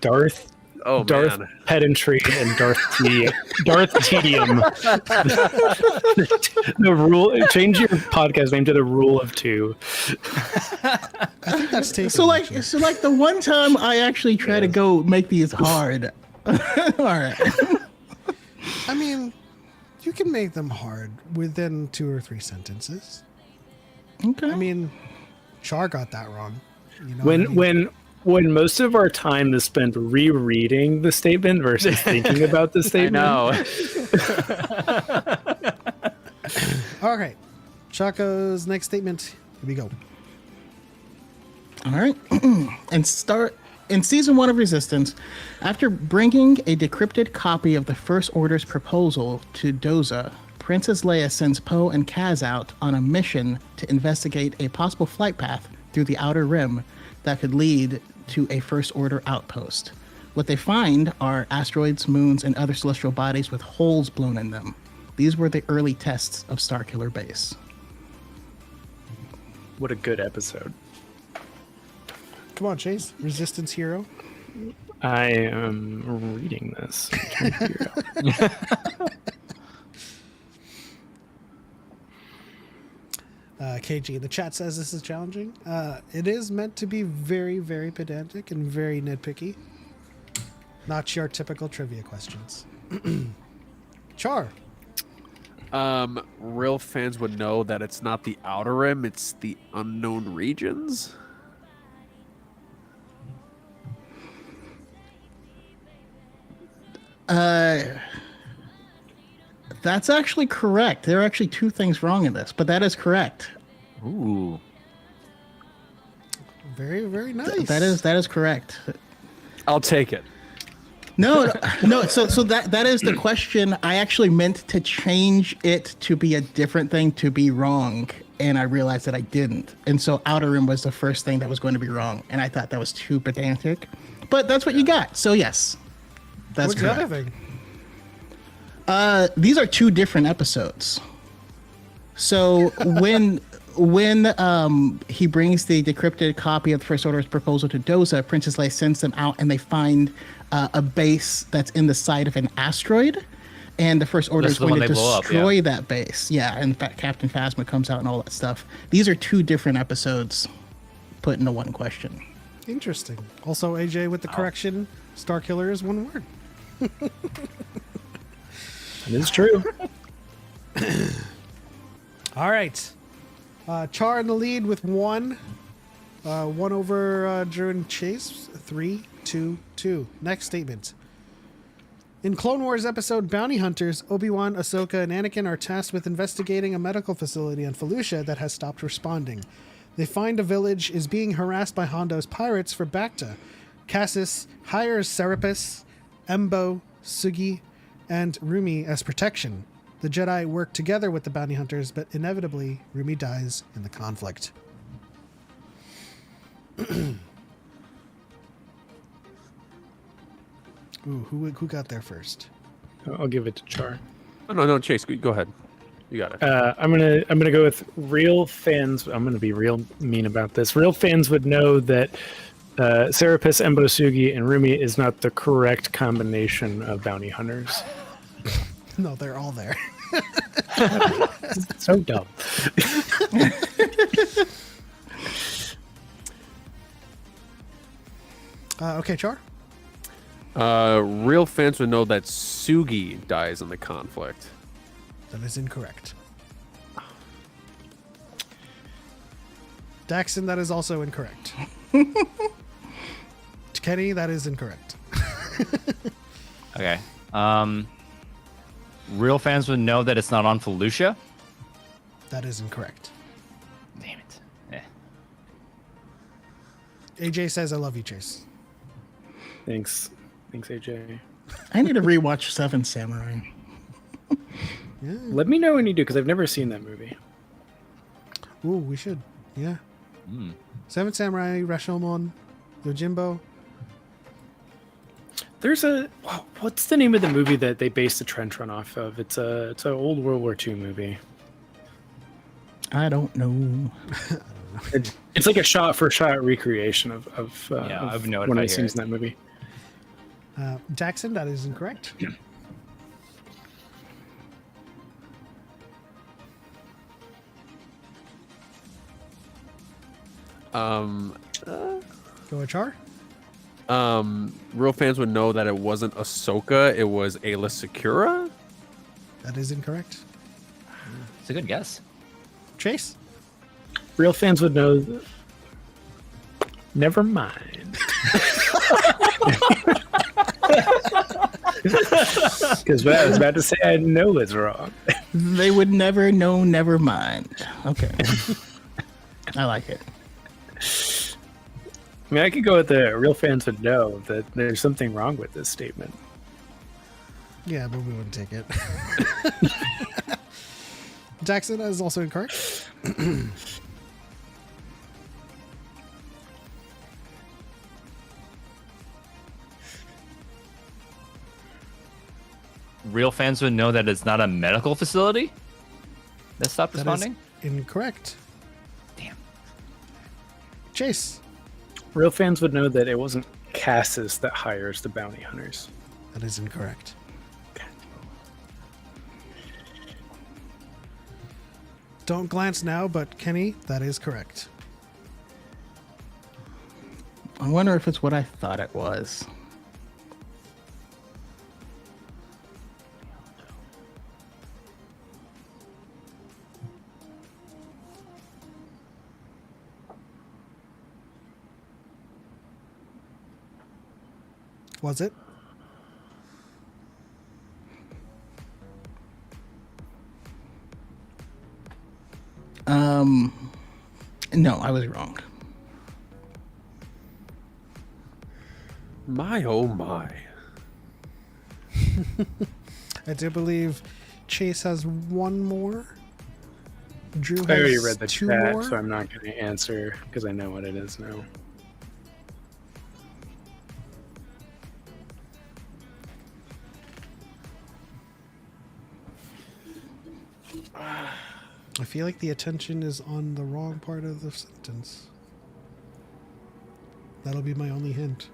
Darth Oh Darth man. Pedantry and Darth Tedium. The rule. Change your podcast name to the Rule of Two. I think that's taken. So like, actually. so like the one time I actually try to go make these hard. All right. I mean, you can make them hard within 2 or 3 sentences. Okay. I mean, Char got that wrong. You know what I mean? When most of our time is spent rereading the statement versus thinking about the I statement. know. All right, Choco's next statement. Here we go. All right. In season 1 of Resistance, after bringing a decrypted copy of the First Order's proposal to Doza, Princess Leia sends Poe and Kaz out on a mission to investigate a possible flight path through the Outer Rim that could lead to a First Order outpost. What they find are asteroids, moons, and other celestial bodies with holes blown in them. These were the early tests of Starkiller Base. What a good episode. Come on, Chase. Resistance hero. I am reading this. I'm trying to figure it out. KG, the chat says this is challenging. It is meant to be very, very pedantic and very nitpicky. Not your typical trivia questions. Char. Real fans would know that it's not the Outer Rim, it's the Unknown Regions. That's actually correct. There are actually 2 things wrong in this, but that is correct. Ooh. Very, very nice. That is correct. I'll take it. No. So that is the question. I actually meant to change it to be a different thing to be wrong, and I realized that I didn't. And so Outer Rim was the first thing that was going to be wrong, and I thought that was too pedantic. But that's what you got. So yes, that's What's the correct. other thing? These are 2 different episodes. So when he brings the decrypted copy of the First Order's proposal to Doza, Princess Leia sends them out, and they find a base that's in the side of an asteroid, and the First Order That's is the going one to they blow up, destroy yeah. that base. Yeah, and Captain Phasma comes out and all that stuff. These are 2 different episodes put into one question. Interesting. Also, AJ with the correction. Starkiller is 1 word. It is true. All right. Char in the lead with 1. 1 over Drew and Chase. 3, 2, 2. Next statement. In Clone Wars episode Bounty Hunters, Obi-Wan, Ahsoka, and Anakin are tasked with investigating a medical facility on Felucia that has stopped responding. They find a village is being harassed by Hondo's pirates for Bacta. Cassis hires Serapis, Embo, Sugi, and Rumi as protection. The Jedi work together with the bounty hunters, but inevitably, Rumi dies in the conflict. Ooh, who got there first? I'll give it to Char. Oh, no, Chase, go ahead. You got it. I'm gonna go with real fans. I'm gonna be real mean about this. Real fans would know that Serapis, Embosugi, and Rumi is not the correct combination of bounty hunters. No, they're all there. So dumb. Okay, Char? Real fans would know that Sugi dies in the conflict. That is incorrect. Daxon, that is also incorrect. Kenny, that is incorrect. Okay. Real fans would know that it's not on Felucia. That is incorrect. Damn it. Eh. AJ says, I love you, Chase. Thanks, AJ. I need to rewatch Seven Samurai. Yeah. Let me know when you do, because I've never seen that movie. Ooh, we should. Yeah. Seven Samurai, Rashomon, Yojimbo. There's what's the name of the movie that they based the trench run off of? It's an old World War II movie. I don't know. It's like a shot-for-shot recreation of I have no one of idea. the scenes in that movie. Jackson, that is incorrect. Go with Char. Real fans would know that it wasn't Ahsoka, it was Ayla Secura. That is incorrect. It's a good guess. Chase. Real fans would know. Never mind. Because what I was about to say, I know it's wrong. They would never know, never mind. Okay. I like it. I mean, I could go with the real fans would know that there's something wrong with this statement. Yeah, but we wouldn't take it. Jackson, that is also incorrect. Real fans would know that it's not a medical facility that stopped That is responding. incorrect. Damn. Chase. Real fans would know that it wasn't Cassis that hires the bounty hunters. That is incorrect. Don't glance now, but Kenny, that is correct. I wonder if it's what I thought it was. Was it? No, I was wrong. My oh my. I do believe Chase has one more. Drew has I already read the two chat, more. so I'm not going to answer because I know what it is now. I feel like the attention is on the wrong part of the sentence. That'll be my only hint.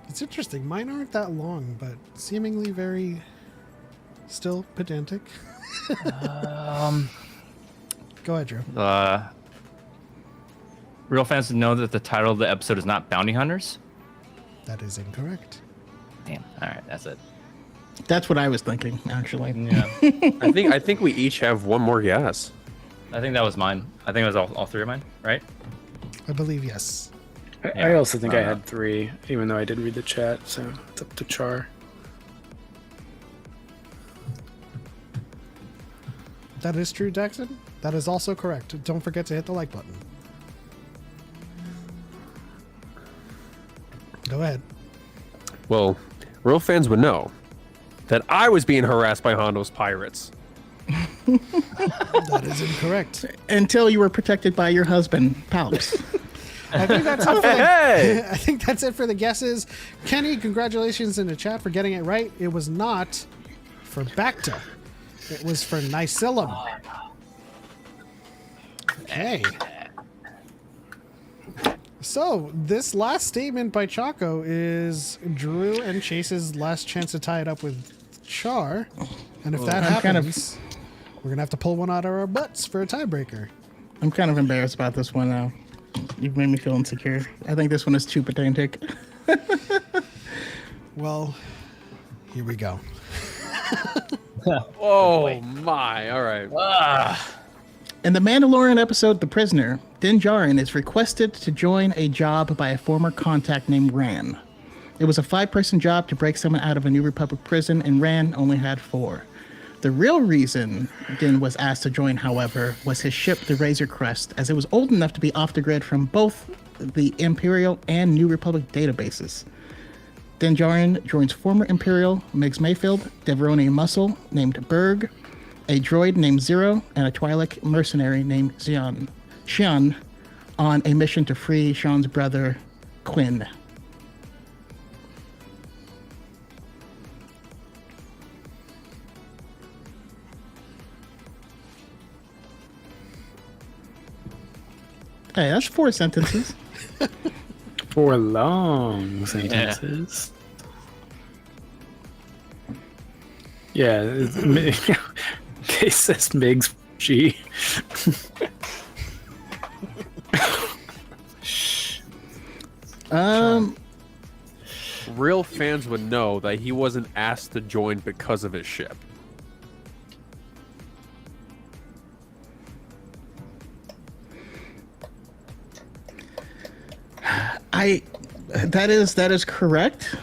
It's interesting. Mine aren't that long, but seemingly very still pedantic. Go ahead, Drew. Real fans would know that the title of the episode is not Bounty Hunters. That is incorrect. Damn. All right, that's it. That's what I was thinking, actually. Yeah. I think we each have one more guess. I think that was mine. I think it was all three of mine, right? I believe yes. I also think I had 3, even though I did read the chat, so it's up to Char. That is true, Jackson. That is also correct. Don't forget to hit the like button. Go ahead. Well, real fans would know that I was being harassed by Hondo's pirates. That is incorrect. Until you were protected by your husband, Palps. I think that's it for the, Hey! I think that's it for the guesses. Kenny, congratulations in the chat for getting it right. It was not for Bacta. It was for Nicillum. Okay. So, this last statement by Choco is Drew and Chase's last chance to tie it up with Char. And if that I'm kind of- happens, we're going to have to pull one out of our butts for a tiebreaker. I'm kind of embarrassed about this one now. You've made me feel insecure. I think this one is too pedantic. Well, here we go. Oh my! All right. In the Mandalorian episode The Prisoner, Din Djarin is requested to join a job by a former contact named Ran. It was a 5-person job to break someone out of a New Republic prison, and Ran only had 4. The real reason Din was asked to join, however, was his ship, the Razor Crest, as it was old enough to be off the grid from both the Imperial and New Republic databases. Din Djarin joins former Imperial Migs Mayfield, Deveroni Muscle named Berg, a droid named Zero, and a Twi'lek mercenary named Xian on a mission to free Sean's brother, Quinn. Hey, that's 4 sentences. 4 long sentences. Yeah. Case says Migs G. Real fans would know that he wasn't asked to join because of his ship. That is correct.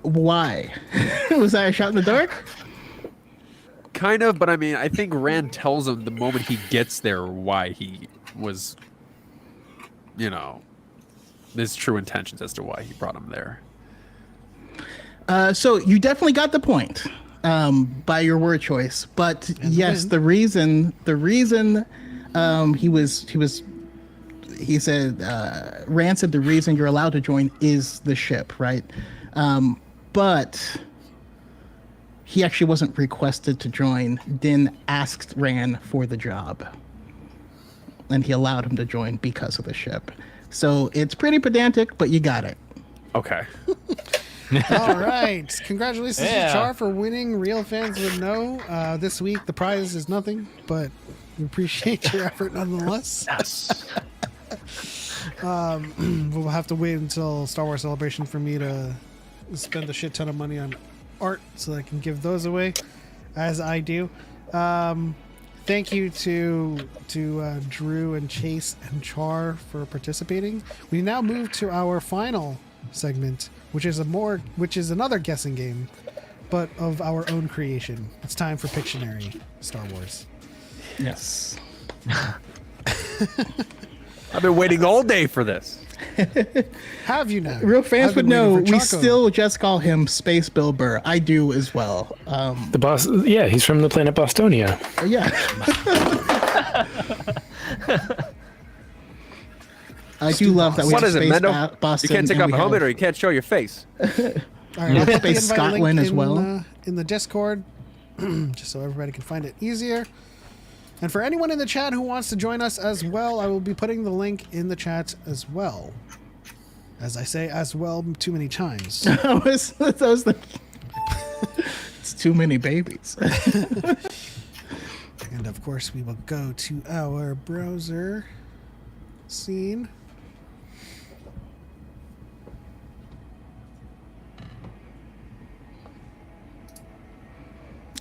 Why? Was that a shot in the dark? Kind of, but I mean, I think Rand tells him the moment he gets there why he was, his true intentions as to why he brought him there. So you definitely got the point by your word choice, but yes, the reason he said Rand said the reason you're allowed to join is the ship, right? But he actually wasn't requested to join. Din asked Rand for the job, and he allowed him to join because of the ship. So it's pretty pedantic, but you got it. Okay. All right. Congratulations to Char for winning. Real fans would know. This week, the prize is nothing, but we appreciate your effort nonetheless. Yes. We'll have to wait until Star Wars Celebration for me to spend a shit ton of money on art so that I can give those away, as I do. Thank you to Drew and Chase and Char for participating. We now move to our final segment, which is another guessing game, but of our own creation. It's time for Pictionary Star Wars. Yes. I've been waiting all day for this. Have you now? Real fans I've would been know waiting for we Choco. still just call him Space Bill Burr. I do as well. The boss, yeah, he's from the planet Bostonia. Yeah. I do love that we What have is it, Space Mendo? Boston. You can't take and off we a helmet have- or you can't show your face. All right, I'll put the Space invite link Scotland as well. in the Discord, just so everybody can find it easier. And for anyone in the chat who wants to join us as well, I will be putting the link in the chat as well. As I say as well too many times. I was thinking, it's too many babies. And of course, we will go to our browser scene.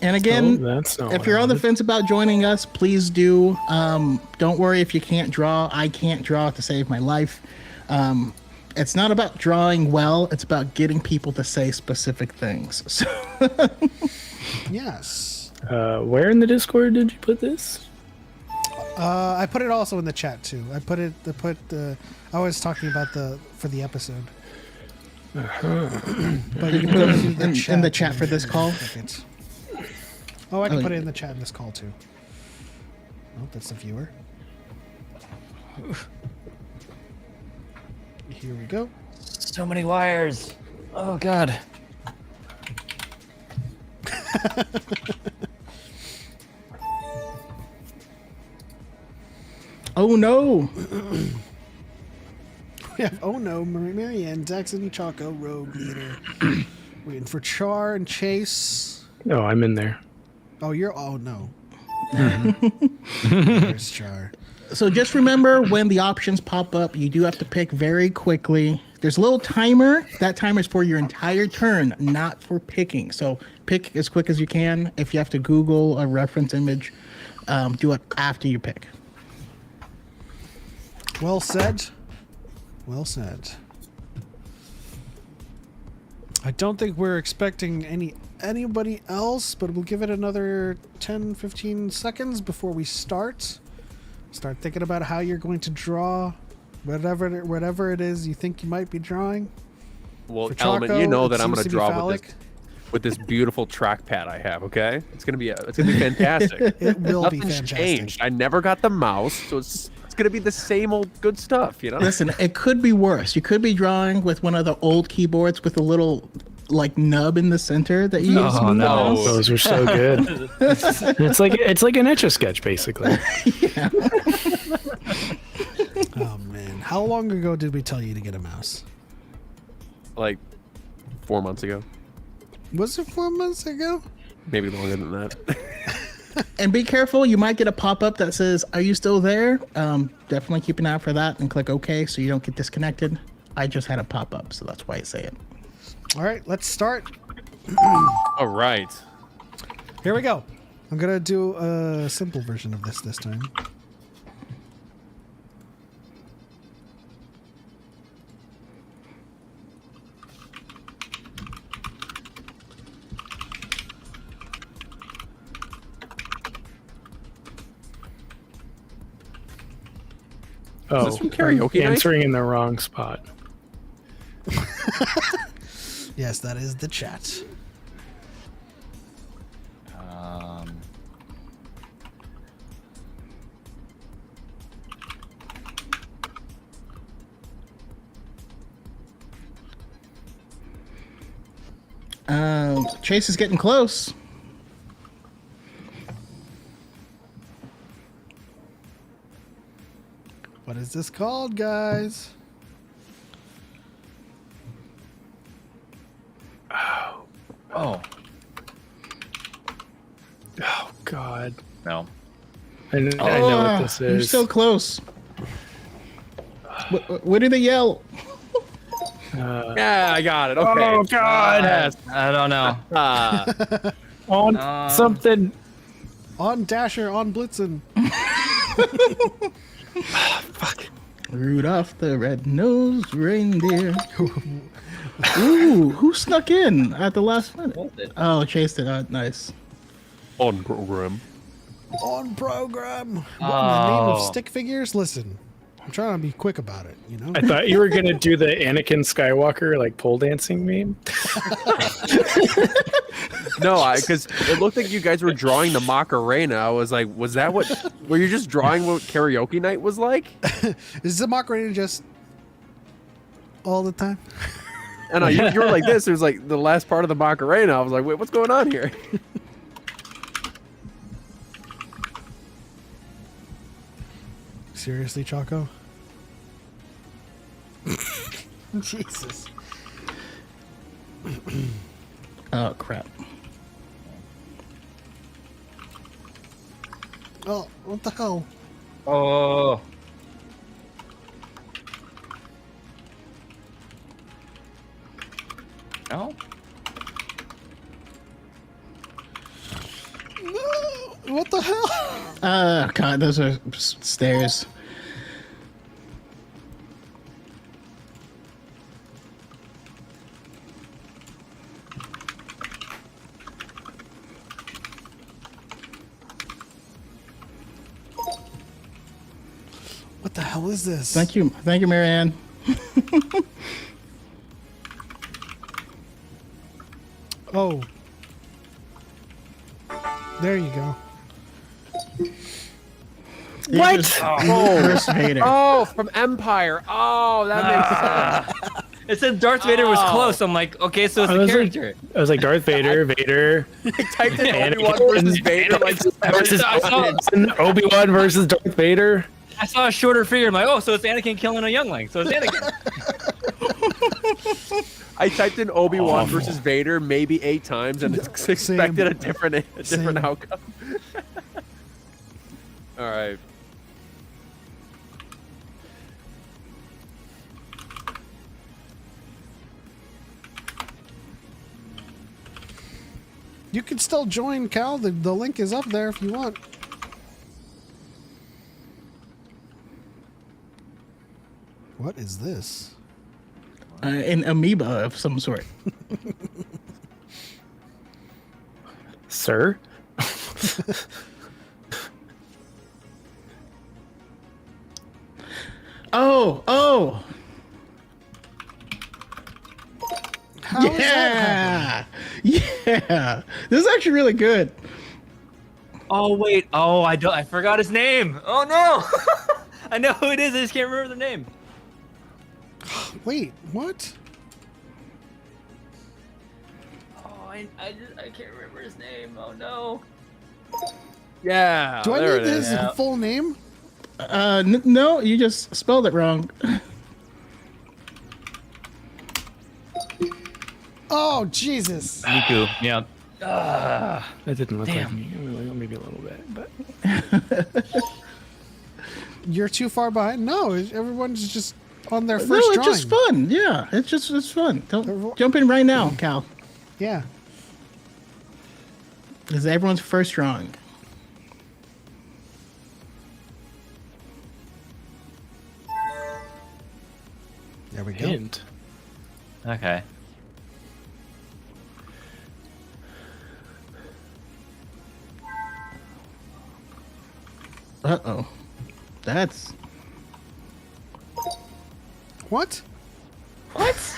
And again, that's not if what you're I on the wanted. fence about joining us, please do. Don't worry if you can't draw. I can't draw to save my life. It's not about drawing well. It's about getting people to say specific things. So Yes. Where in the Discord did you put this? I put it also in the chat too. I was talking about for the episode. But you can put it in the chat for this call. Oh, I can Oh, put it yeah. in the chat in this call too. Oh, that's the viewer. Here we go. So many wires. Oh God. Oh no! We have Marianne, Jackson, Choco, Rogue Leader. Waiting for Char and Chase. Oh, I'm in there. Oh, no. There's Char. So just remember when the options pop up, you do have to pick very quickly. There's a little timer. That timer is for your entire turn, not for picking. So pick as quick as you can. If you have to Google a reference image, do it after you pick. Well said. Well said. I don't think we're expecting anybody else, but we'll give it another 10, 15 seconds before we start. Start thinking about how you're going to draw whatever it is you think you might be drawing. Well, For Element, Choco, you know it that I'm seems going to to be draw phallic. with this beautiful trackpad I have. Okay, it's gonna be fantastic. It will be Nothing's fantastic. changed. I never got the mouse, so it's gonna be the same old good stuff. You know. Listen, it could be worse. You could be drawing with one of the old keyboards with a little like nub in the center that you use. to Oh, move the no. mouse. Those are so good. it's like an Etch-a-Sketch, basically. Oh man, how long ago did we tell you to get a mouse? Like 4 months ago, Was it 4 months ago? maybe longer than that. And be careful, you might get a pop-up that says, "Are you still there?" Definitely keep an eye out for that and click OK so you don't get disconnected. I just had a pop-up, so that's why I say it. All right, let's start. All right. Here we go. I'm gonna do a simple version of this time. Oh, this from karaoke night? answering in the wrong spot. Yes, that is the chat. Chase is getting close. What is this called, guys? Oh, Oh God, no. I know what this You're is. so close. What do they yell? Yeah, I got it. Okay. Oh God, Yes. I don't know. on something. On Dasher, on Blitzen. Rudolph the red-nosed reindeer. Ooh, who snuck in at the last minute? Oh, Chase did. Nice. On program. On program. What in the name of Oh. stick figures? Listen, I'm trying to be quick about it, you know? I thought you were gonna do the Anakin Skywalker like pole dancing meme. No, because it looked like you guys were drawing the Macarena. I was like, was that what? Were you just drawing what karaoke night was like? Is the Macarena just all the time? And you were like this. It was like the last part of the Macarena. I was like, wait, what's going on here? Seriously, Choco? Jesus. Oh crap. Oh, what the hell? Oh. No? No! What the hell? God, those are stairs. What the hell is this? Thank you, Marianne. Oh. There you go. What? Darth Vader. Oh, from Empire. Oh, that makes sense. It said Darth Vader was close. I'm like, okay, so it's I the was like- character. I was like Darth Vader, Vader, I typed in Anakin Obi-Wan versus Vader like versus I saw- Obi-Wan versus Darth Vader. I saw a shorter figure. I'm like, oh, so it's Anakin killing a youngling. So it's Anakin. I typed in Obi-Wan versus Vader maybe 8 times and expected a different Same. outcome. All right. You can still join, Cal. The link is up there if you want. What is this? An amoeba of some sort. Sir? Oh! How is that happening? Yeah! This is actually really good. Oh wait. Oh, I forgot his name. Oh no. I know who it is. I just can't remember the name. Wait, what? I can't remember his name. Oh no. Yeah. Do I there need it his is. full name? No, you just spelled it wrong. Oh, Jesus. Niku. Yeah. That didn't look like me. Maybe a little bit, but You're too far behind. No, everyone's just on their No, first it's drawing. just fun. Yeah, it's fun. Don't jump in right now, Cal. Yeah. This is everyone's first drawing. There we go. hint. Okay. Uh-oh. That's... What? What?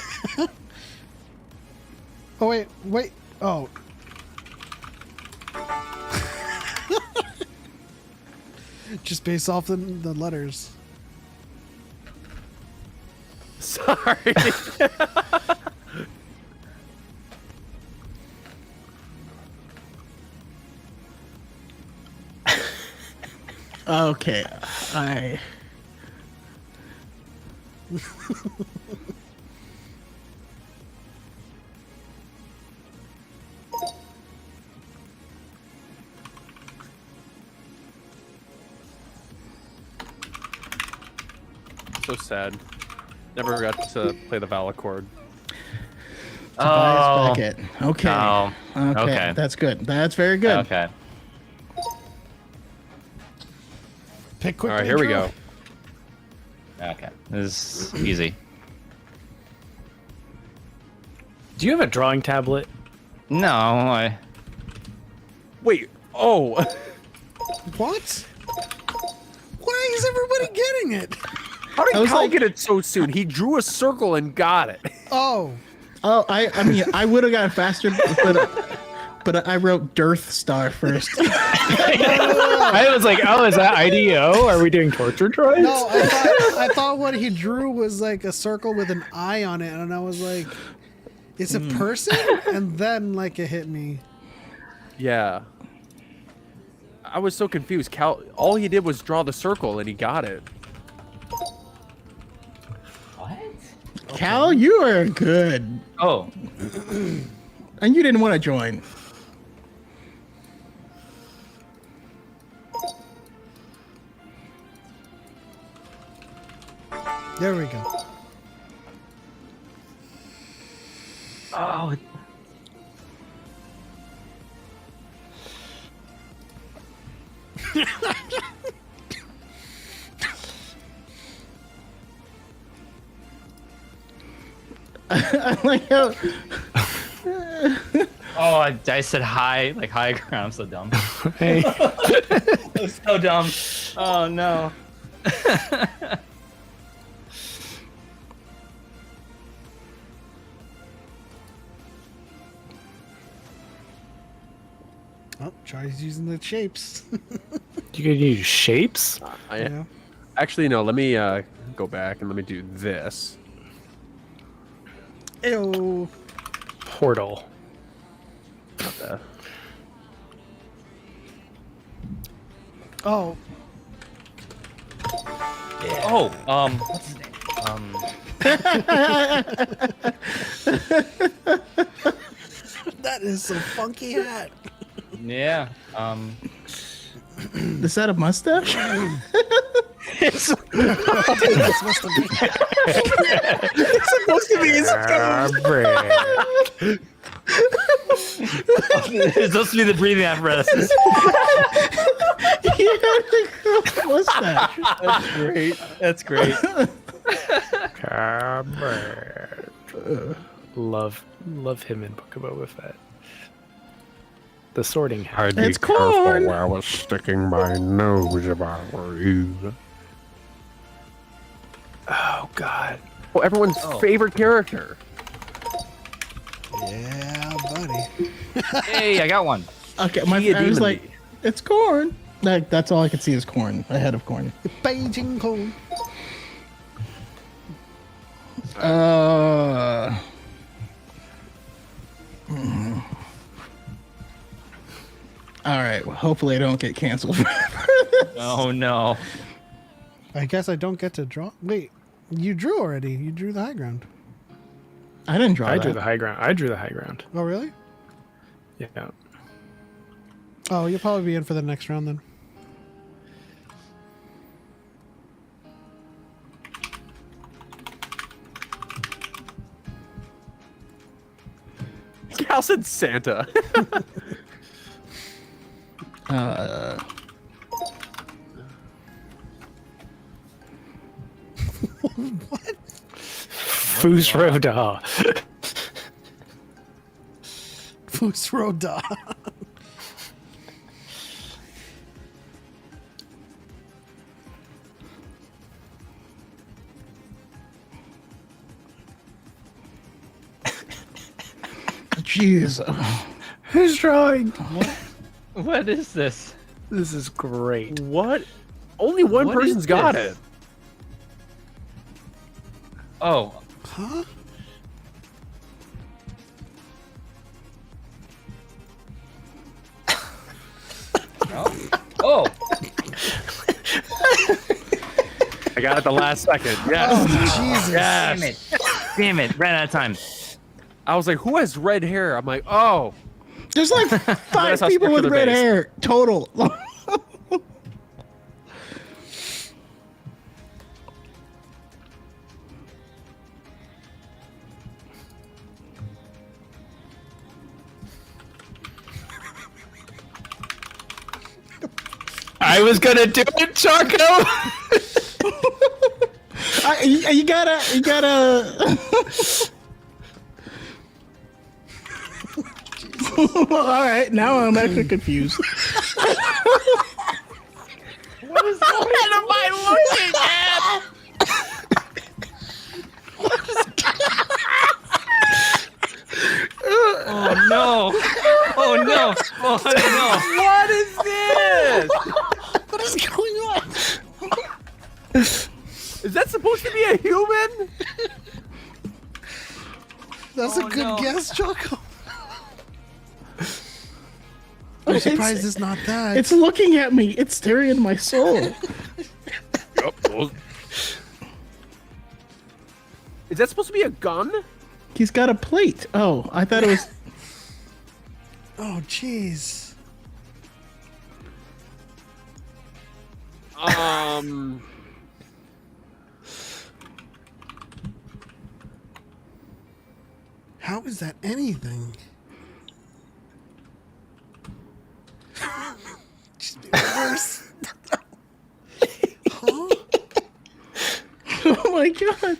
Oh, wait. Oh. Just based off the letters. Sorry. Okay. I... So sad. Never got to play the Valachord. Oh. Tobias Beckett. Okay. Oh. Okay. Okay. That's good. That's very good. Okay. Pick quick. All right, here we go. Okay. This is easy. Do you have a drawing tablet? No, I. Wait. Oh. What? Why is everybody getting it? How did I was Cal like- get it so soon? He drew a circle and got it. Oh. Oh, I mean, I would have gotten faster, but I wrote Dearth Star first. I was like, oh, is that IDO? Are we doing torture droids? No, I thought what he drew was like a circle with an eye on it, and I was like, it's a person? And then like it hit me. Yeah. I was so confused. Cal, all he did was draw the circle and he got it. What? Cal, you are good. Oh. And you didn't want to join. There we go. Oh. I like how Oh, I said hi, like high ground. I'm so dumb. Hey. I'm so dumb. Oh no. Oh, Charlie's using the shapes. You could use shapes? Yeah. Actually, no. Let me go back and let me do this. Ew. Portal. Not that. Oh. Oh, what's his name? That is some funky hat. Yeah. is that a mustache? This must have been. It's supposed to be the breathing apparatus. Mustache. That's great. That's great. Love him in Book of Boba Fett. The sorting hat. I'd be It's careful corn. where I was sticking my nose if I were you. Oh God. Oh, everyone's favorite character. Yeah, buddy. Hey, I got one. Okay, my He a friend was demon like, bee. it's corn. Like, that's all I could see is corn. Ahead of corn. Beijing cool. right. Well, hopefully I don't get canceled. Oh no. I guess I don't get to draw. Wait, you drew already. You drew the high ground. I didn't draw I that. drew the high ground. I drew the high ground. Oh, really? Yeah. Oh, you'll probably be in for the next round then. Cal said Santa. Fusroda. Fusroda. Jeez. Who's drawing? What is this? This is great. What? Only one What is person's got this? it. Oh, Huh? oh, I got it the last second. Yes. Oh, Jesus. damn it! Damn it! Ran out of time. I was like, who has red hair? I'm like, oh. There's like That's 5 how people with circular red base. hair total. I was gonna do it, Choco. You gotta. All right, now I'm actually confused. What is going Am I looking at? Oh no! Oh no! Oh no! What is this? What is going on? Is that supposed to be a human? That's Oh, a good no. guess, Choco. I'm surprised it's not that. It's looking at me. It's staring in my soul. Is that supposed to be a gun? He's got a plate. Oh, I thought it was. Oh, jeez. How is that anything? Just be worse. Huh? Oh my god!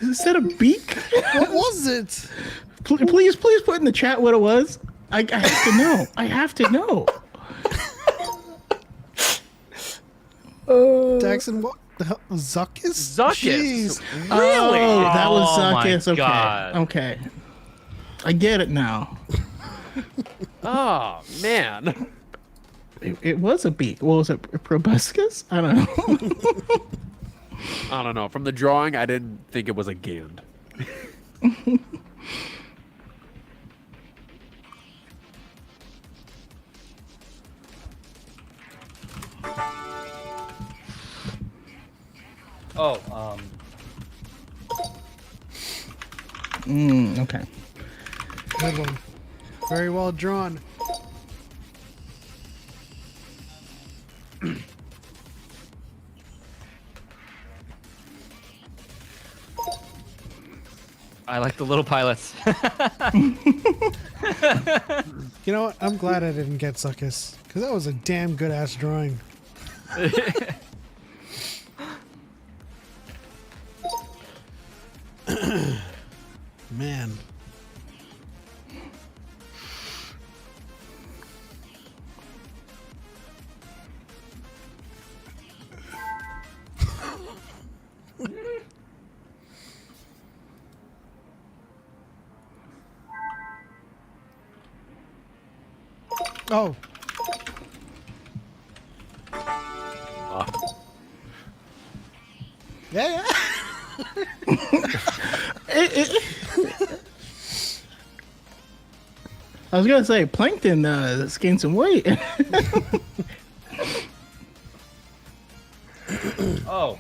Is that a beak? What was it? Please put in the chat what it was. I have to know. I have to know. Daxon, what the hell? Zuckus? Zuckus. Jeez. Really? Oh, that was Oh my Zuckus. Okay. God. Okay. I get it now. Oh, man. It was a beak. What was it? A proboscis? I don't know. I don't know. From the drawing, I didn't think it was a Gand. Oh, Okay. Good one. Very well drawn. I like the little pilots. You know what? I'm glad I didn't get Zuckus. Because that was a damn good ass drawing. Man. Oh. Yeah, yeah. I was gonna say Plankton has gained some weight. Oh.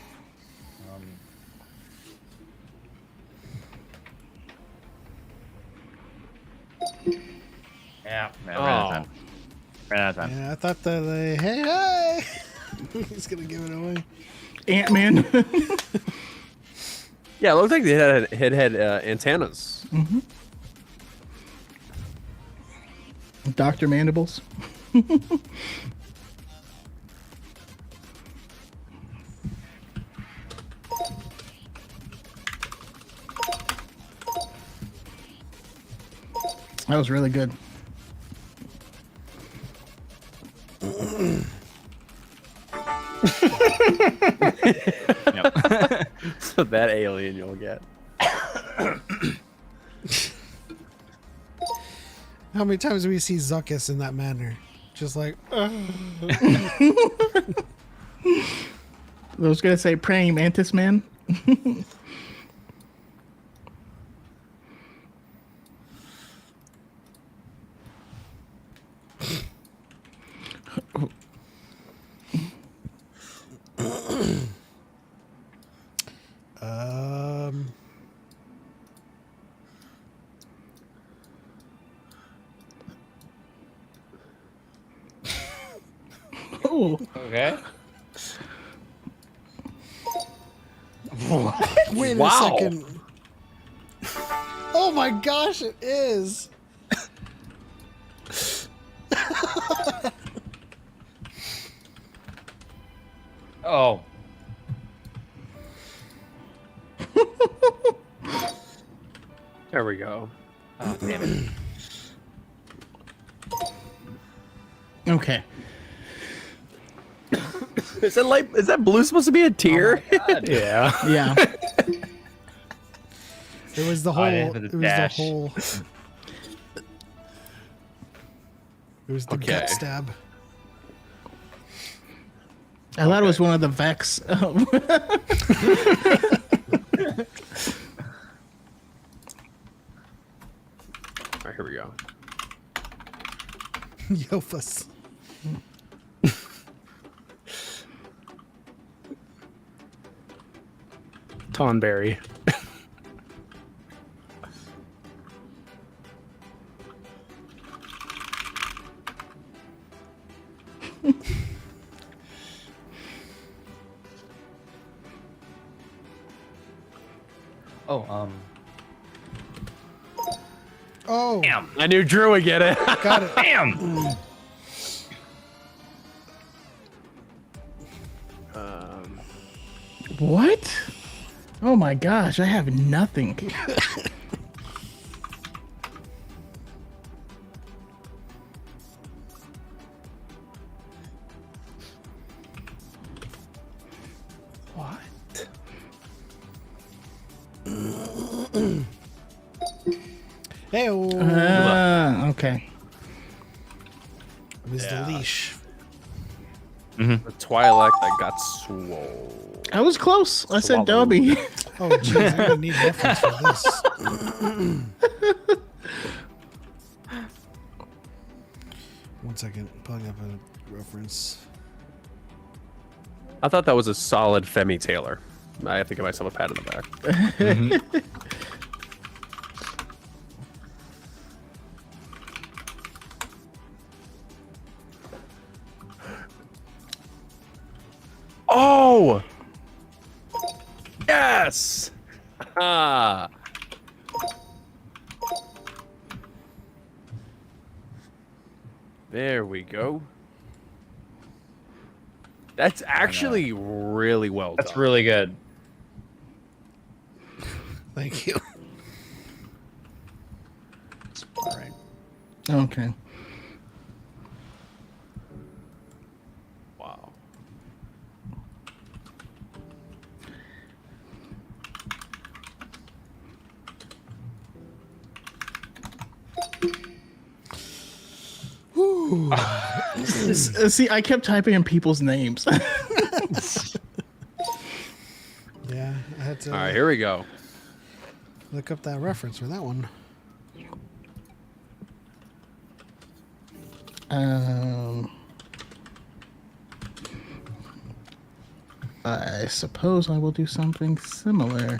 Yeah, man, ran out of time. Ran out of time. Yeah, I thought that hey, he's gonna give it away. Ant-Man. Yeah, it looks like they had antennas. Dr. Mandibles. That was really good. So that alien you'll get. How many times do we see Zuckus in that manner? Just like, I was gonna say praying mantis man. um, Oh, Okay. wait Wow. a second. Oh my gosh, it is. Oh. There we go. Oh, damn it. okay. Is that blue supposed to be a tear? Yeah. Yeah. It was the I whole. didn't have It the was dash. the whole. It was the Okay. gut stab. I thought it was one of the Vex. All right, here we go. Yofus. Tonberry. Oh, Oh, damn. I knew Drew would get it. got it. Damn. What? Oh my gosh, I have nothing. What? Hey, Okay. it was the leash. The Twi'lek that got swole. I was close. I said Swallow. Dobby. Oh, jeez, I'm gonna need reference for this. One second, pulling up a reference. I thought that was a solid Femi Taylor. I have to give myself a pat on the back. Oh! Yes! Ah! There we go. That's actually really well That's done. really good. Thank you. All right. Okay. Wow. See, I kept typing in people's names. Yeah, I had to All right, here we go. look up that reference for that one. I suppose I will do something similar.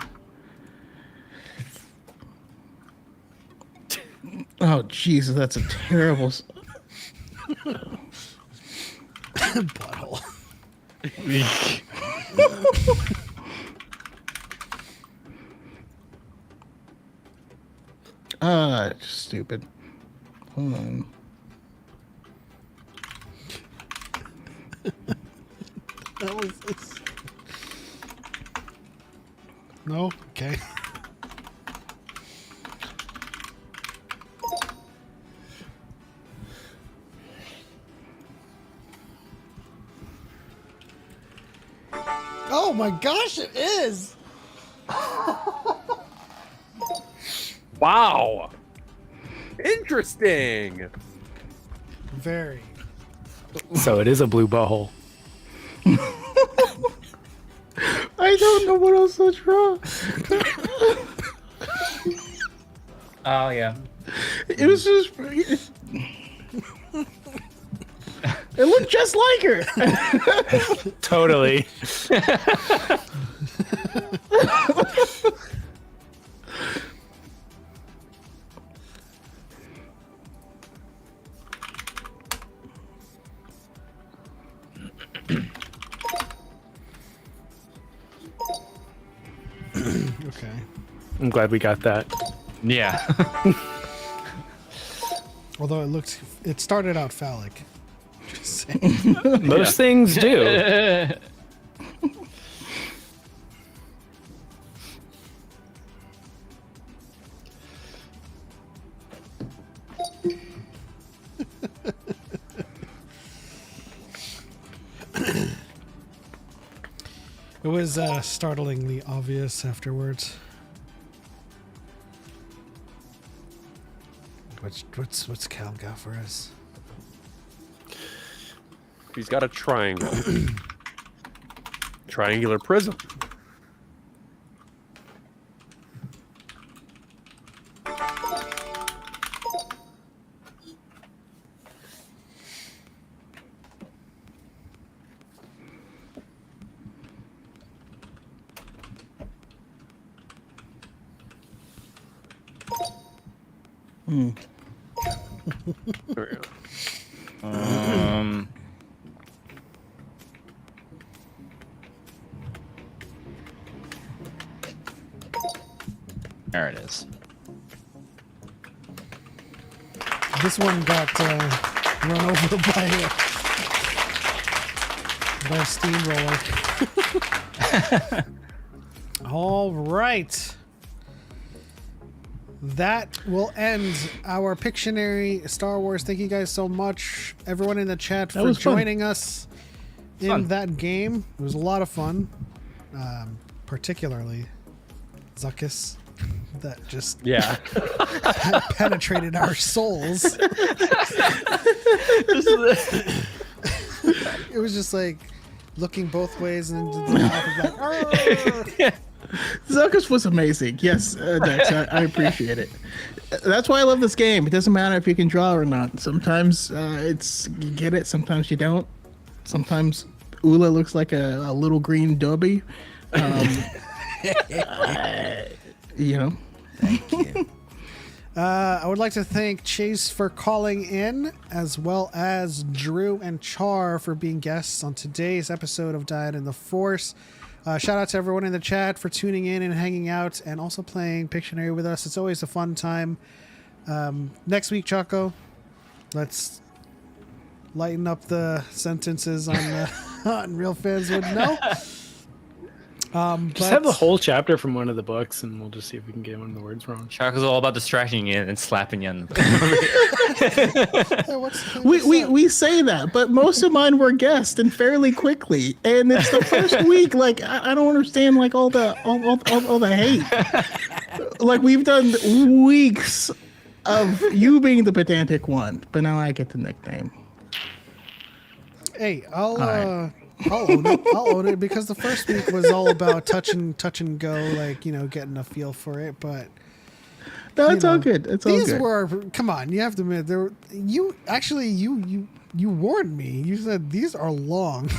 Oh, Jesus, that's a terrible. Butthole. Stupid. Hold on. That was this. No? Okay. Oh my gosh, it is! Wow. Interesting. Very. So it is a blue butthole. I don't know what else to draw. Oh yeah. It was just. It looked just like her. Totally. Okay. I'm glad we got that. Yeah. Although it started out phallic. Just saying. Most things do. It was startlingly obvious afterwards. What's Cal got for us? He's got a triangle. Triangular prism. There we go. There it is. This one got run over by a steamroller. All right. That will end our Pictionary Star Wars. Thank you guys so much, everyone in the chat, for was fun. joining us in that game. It was a lot of fun, particularly Zuckus. That just Yeah. penetrated our souls. It was just like looking both ways and like, Zuckus was amazing. Yes, Dex, I appreciate it. That's why I love this game. It doesn't matter if you can draw or not. Sometimes you get it, sometimes you don't. Sometimes Ula looks like a little green Dobby. You know. Thank you. I would like to thank Chase for calling in, as well as Drew and Char for being guests on today's episode of Dyad in the Force. Shout out to everyone in the chat for tuning in and hanging out and also playing Pictionary with us. It's always a fun time. Next week, Choco, let's lighten up the sentences on, on Real Fans Would Know. Just have the whole chapter from one of the books, and we'll just see if we can get one of the words wrong. Choco's all about distracting you and slapping you. We say that, but most of mine were guessed and fairly quickly, and it's the first week. Like I don't understand, like all the hate. Like we've done weeks of you being the pedantic one, but now I get the nickname. Hey, I'll own it. I'll own it because the first week was all about touch and go, like, you know, getting a feel for it. But No, it's all good. It's all These good. were, come on, you have to admit, you warned me. You said these are long.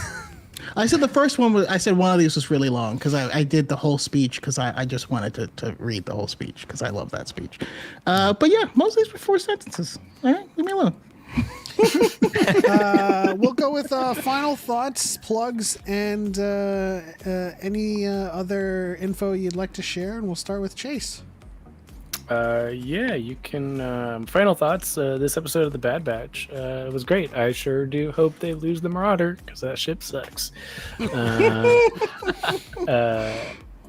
I said the first one was. I said one of these was really long because I did the whole speech because I just wanted to read the whole speech because I love that speech. But yeah, most of these were 4 sentences. All right, leave me alone. We'll go with final thoughts, plugs, and any other info you'd like to share, and we'll start with Chase. Yeah, you can. Final thoughts. This episode of the Bad Batch was great. I sure do hope they lose the Marauder because that ship sucks.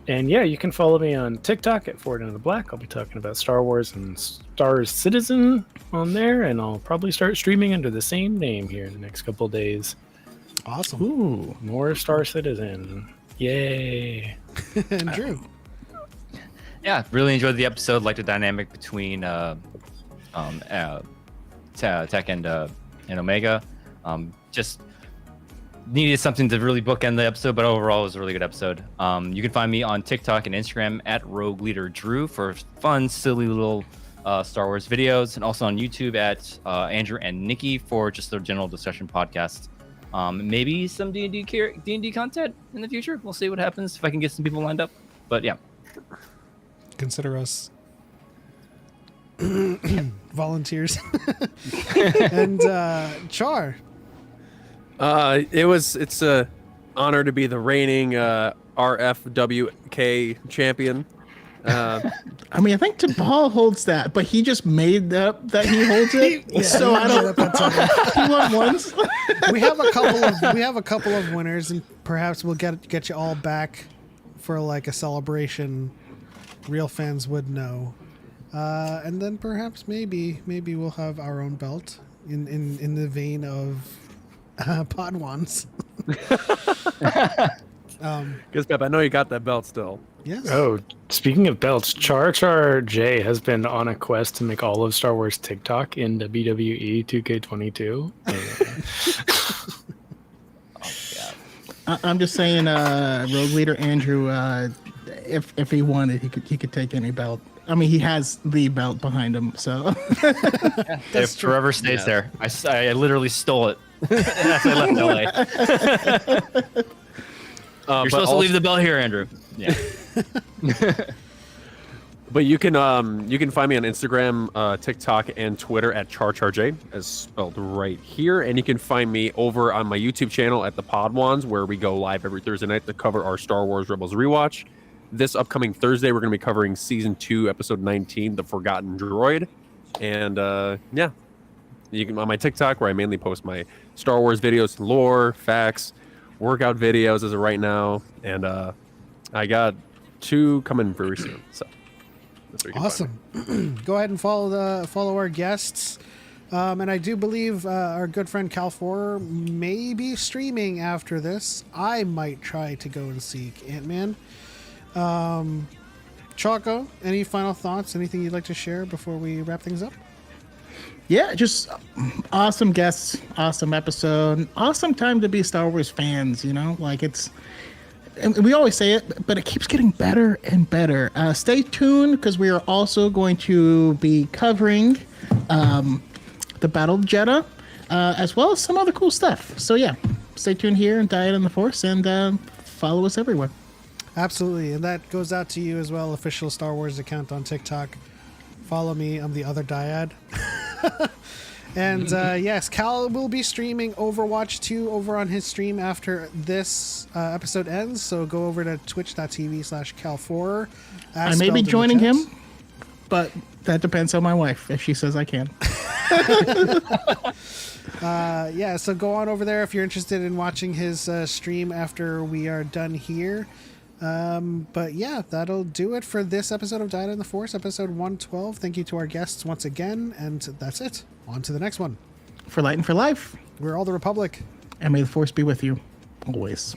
And yeah, you can follow me on TikTok at Forward Into Black. I'll be talking about Star Wars and Star Citizen on there, and I'll probably start streaming under the same name here in the next couple days. Awesome. Ooh, more Star Citizen. Yay. And Drew. Yeah, really enjoyed the episode. Like the dynamic between Tech and Omega. Just needed something to really bookend the episode, but overall it was a really good episode. You can find me on TikTok and Instagram at Rogue Leader Drew for fun, silly little Star Wars videos, and also on YouTube at Andrew and Nikki for just a general discussion podcast. Maybe some D&D content in the future. We'll see what happens if I can get some people lined up. But yeah. Consider us volunteers. And Char. It's a honor to be the reigning RFWK champion. I mean, I think Tabal holds that, but he just made up that he holds it. So I don't. He won once. We have a couple of winners, and perhaps we'll get you all back for like a celebration. Real fans would know, and then perhaps maybe we'll have our own belt in the vein of Podwans. Because Pep, I know you got that belt still. Yes. Oh, speaking of belts, Char J has been on a quest to make all of Star Wars TikTok in WWE 2K22. I'm just saying, Rogue Leader Andrew, if he wanted, he could take any belt. I mean, he has the belt behind him, so It forever stays there. I literally stole it as I left LA. You're supposed to leave the belt here, Andrew. Yeah. But you can find me on Instagram, TikTok, and Twitter at CharCharJ, as spelled right here. And you can find me over on my YouTube channel at the Podwans, where we go live every Thursday night to cover our Star Wars Rebels rewatch. This upcoming Thursday, we're going to be covering Season 2, Episode 19, The Forgotten Droid. And yeah, you can on my TikTok, where I mainly post my Star Wars videos, lore, facts, workout videos as of right now. And I got 2 coming very soon. So. Awesome. Go ahead and follow our guests. And I do believe our good friend Cal4 may be streaming after this. I might try to go and seek Ant-Man. Choco, any final thoughts? Anything you'd like to share before we wrap things up? yeah, just awesome guests, awesome episode, awesome time to be Star Wars fans. You know, like and we always say it, but it keeps getting better and better. Stay tuned because we are also going to be covering the Battle of Jeddah, as well as some other cool stuff. So yeah, stay tuned here and Dyad in the Force, and follow us everywhere. Absolutely, and that goes out to you as well. Official Star Wars account on TikTok. Follow me. I'm the other Dyad. And yes, Cal will be streaming Overwatch 2 over on his stream after this episode ends. So go over to twitch.tv/Cal4. I may be joining him, but that depends on my wife if she says I can. Yeah, so go on over there if you're interested in watching his stream after we are done here. But yeah, that'll do it for this episode of Dyad in the Force, episode 112. Thank you to our guests once again, and that's it. On to the next one. For Light and for Life. We're all the Republic. And may the Force be with you always.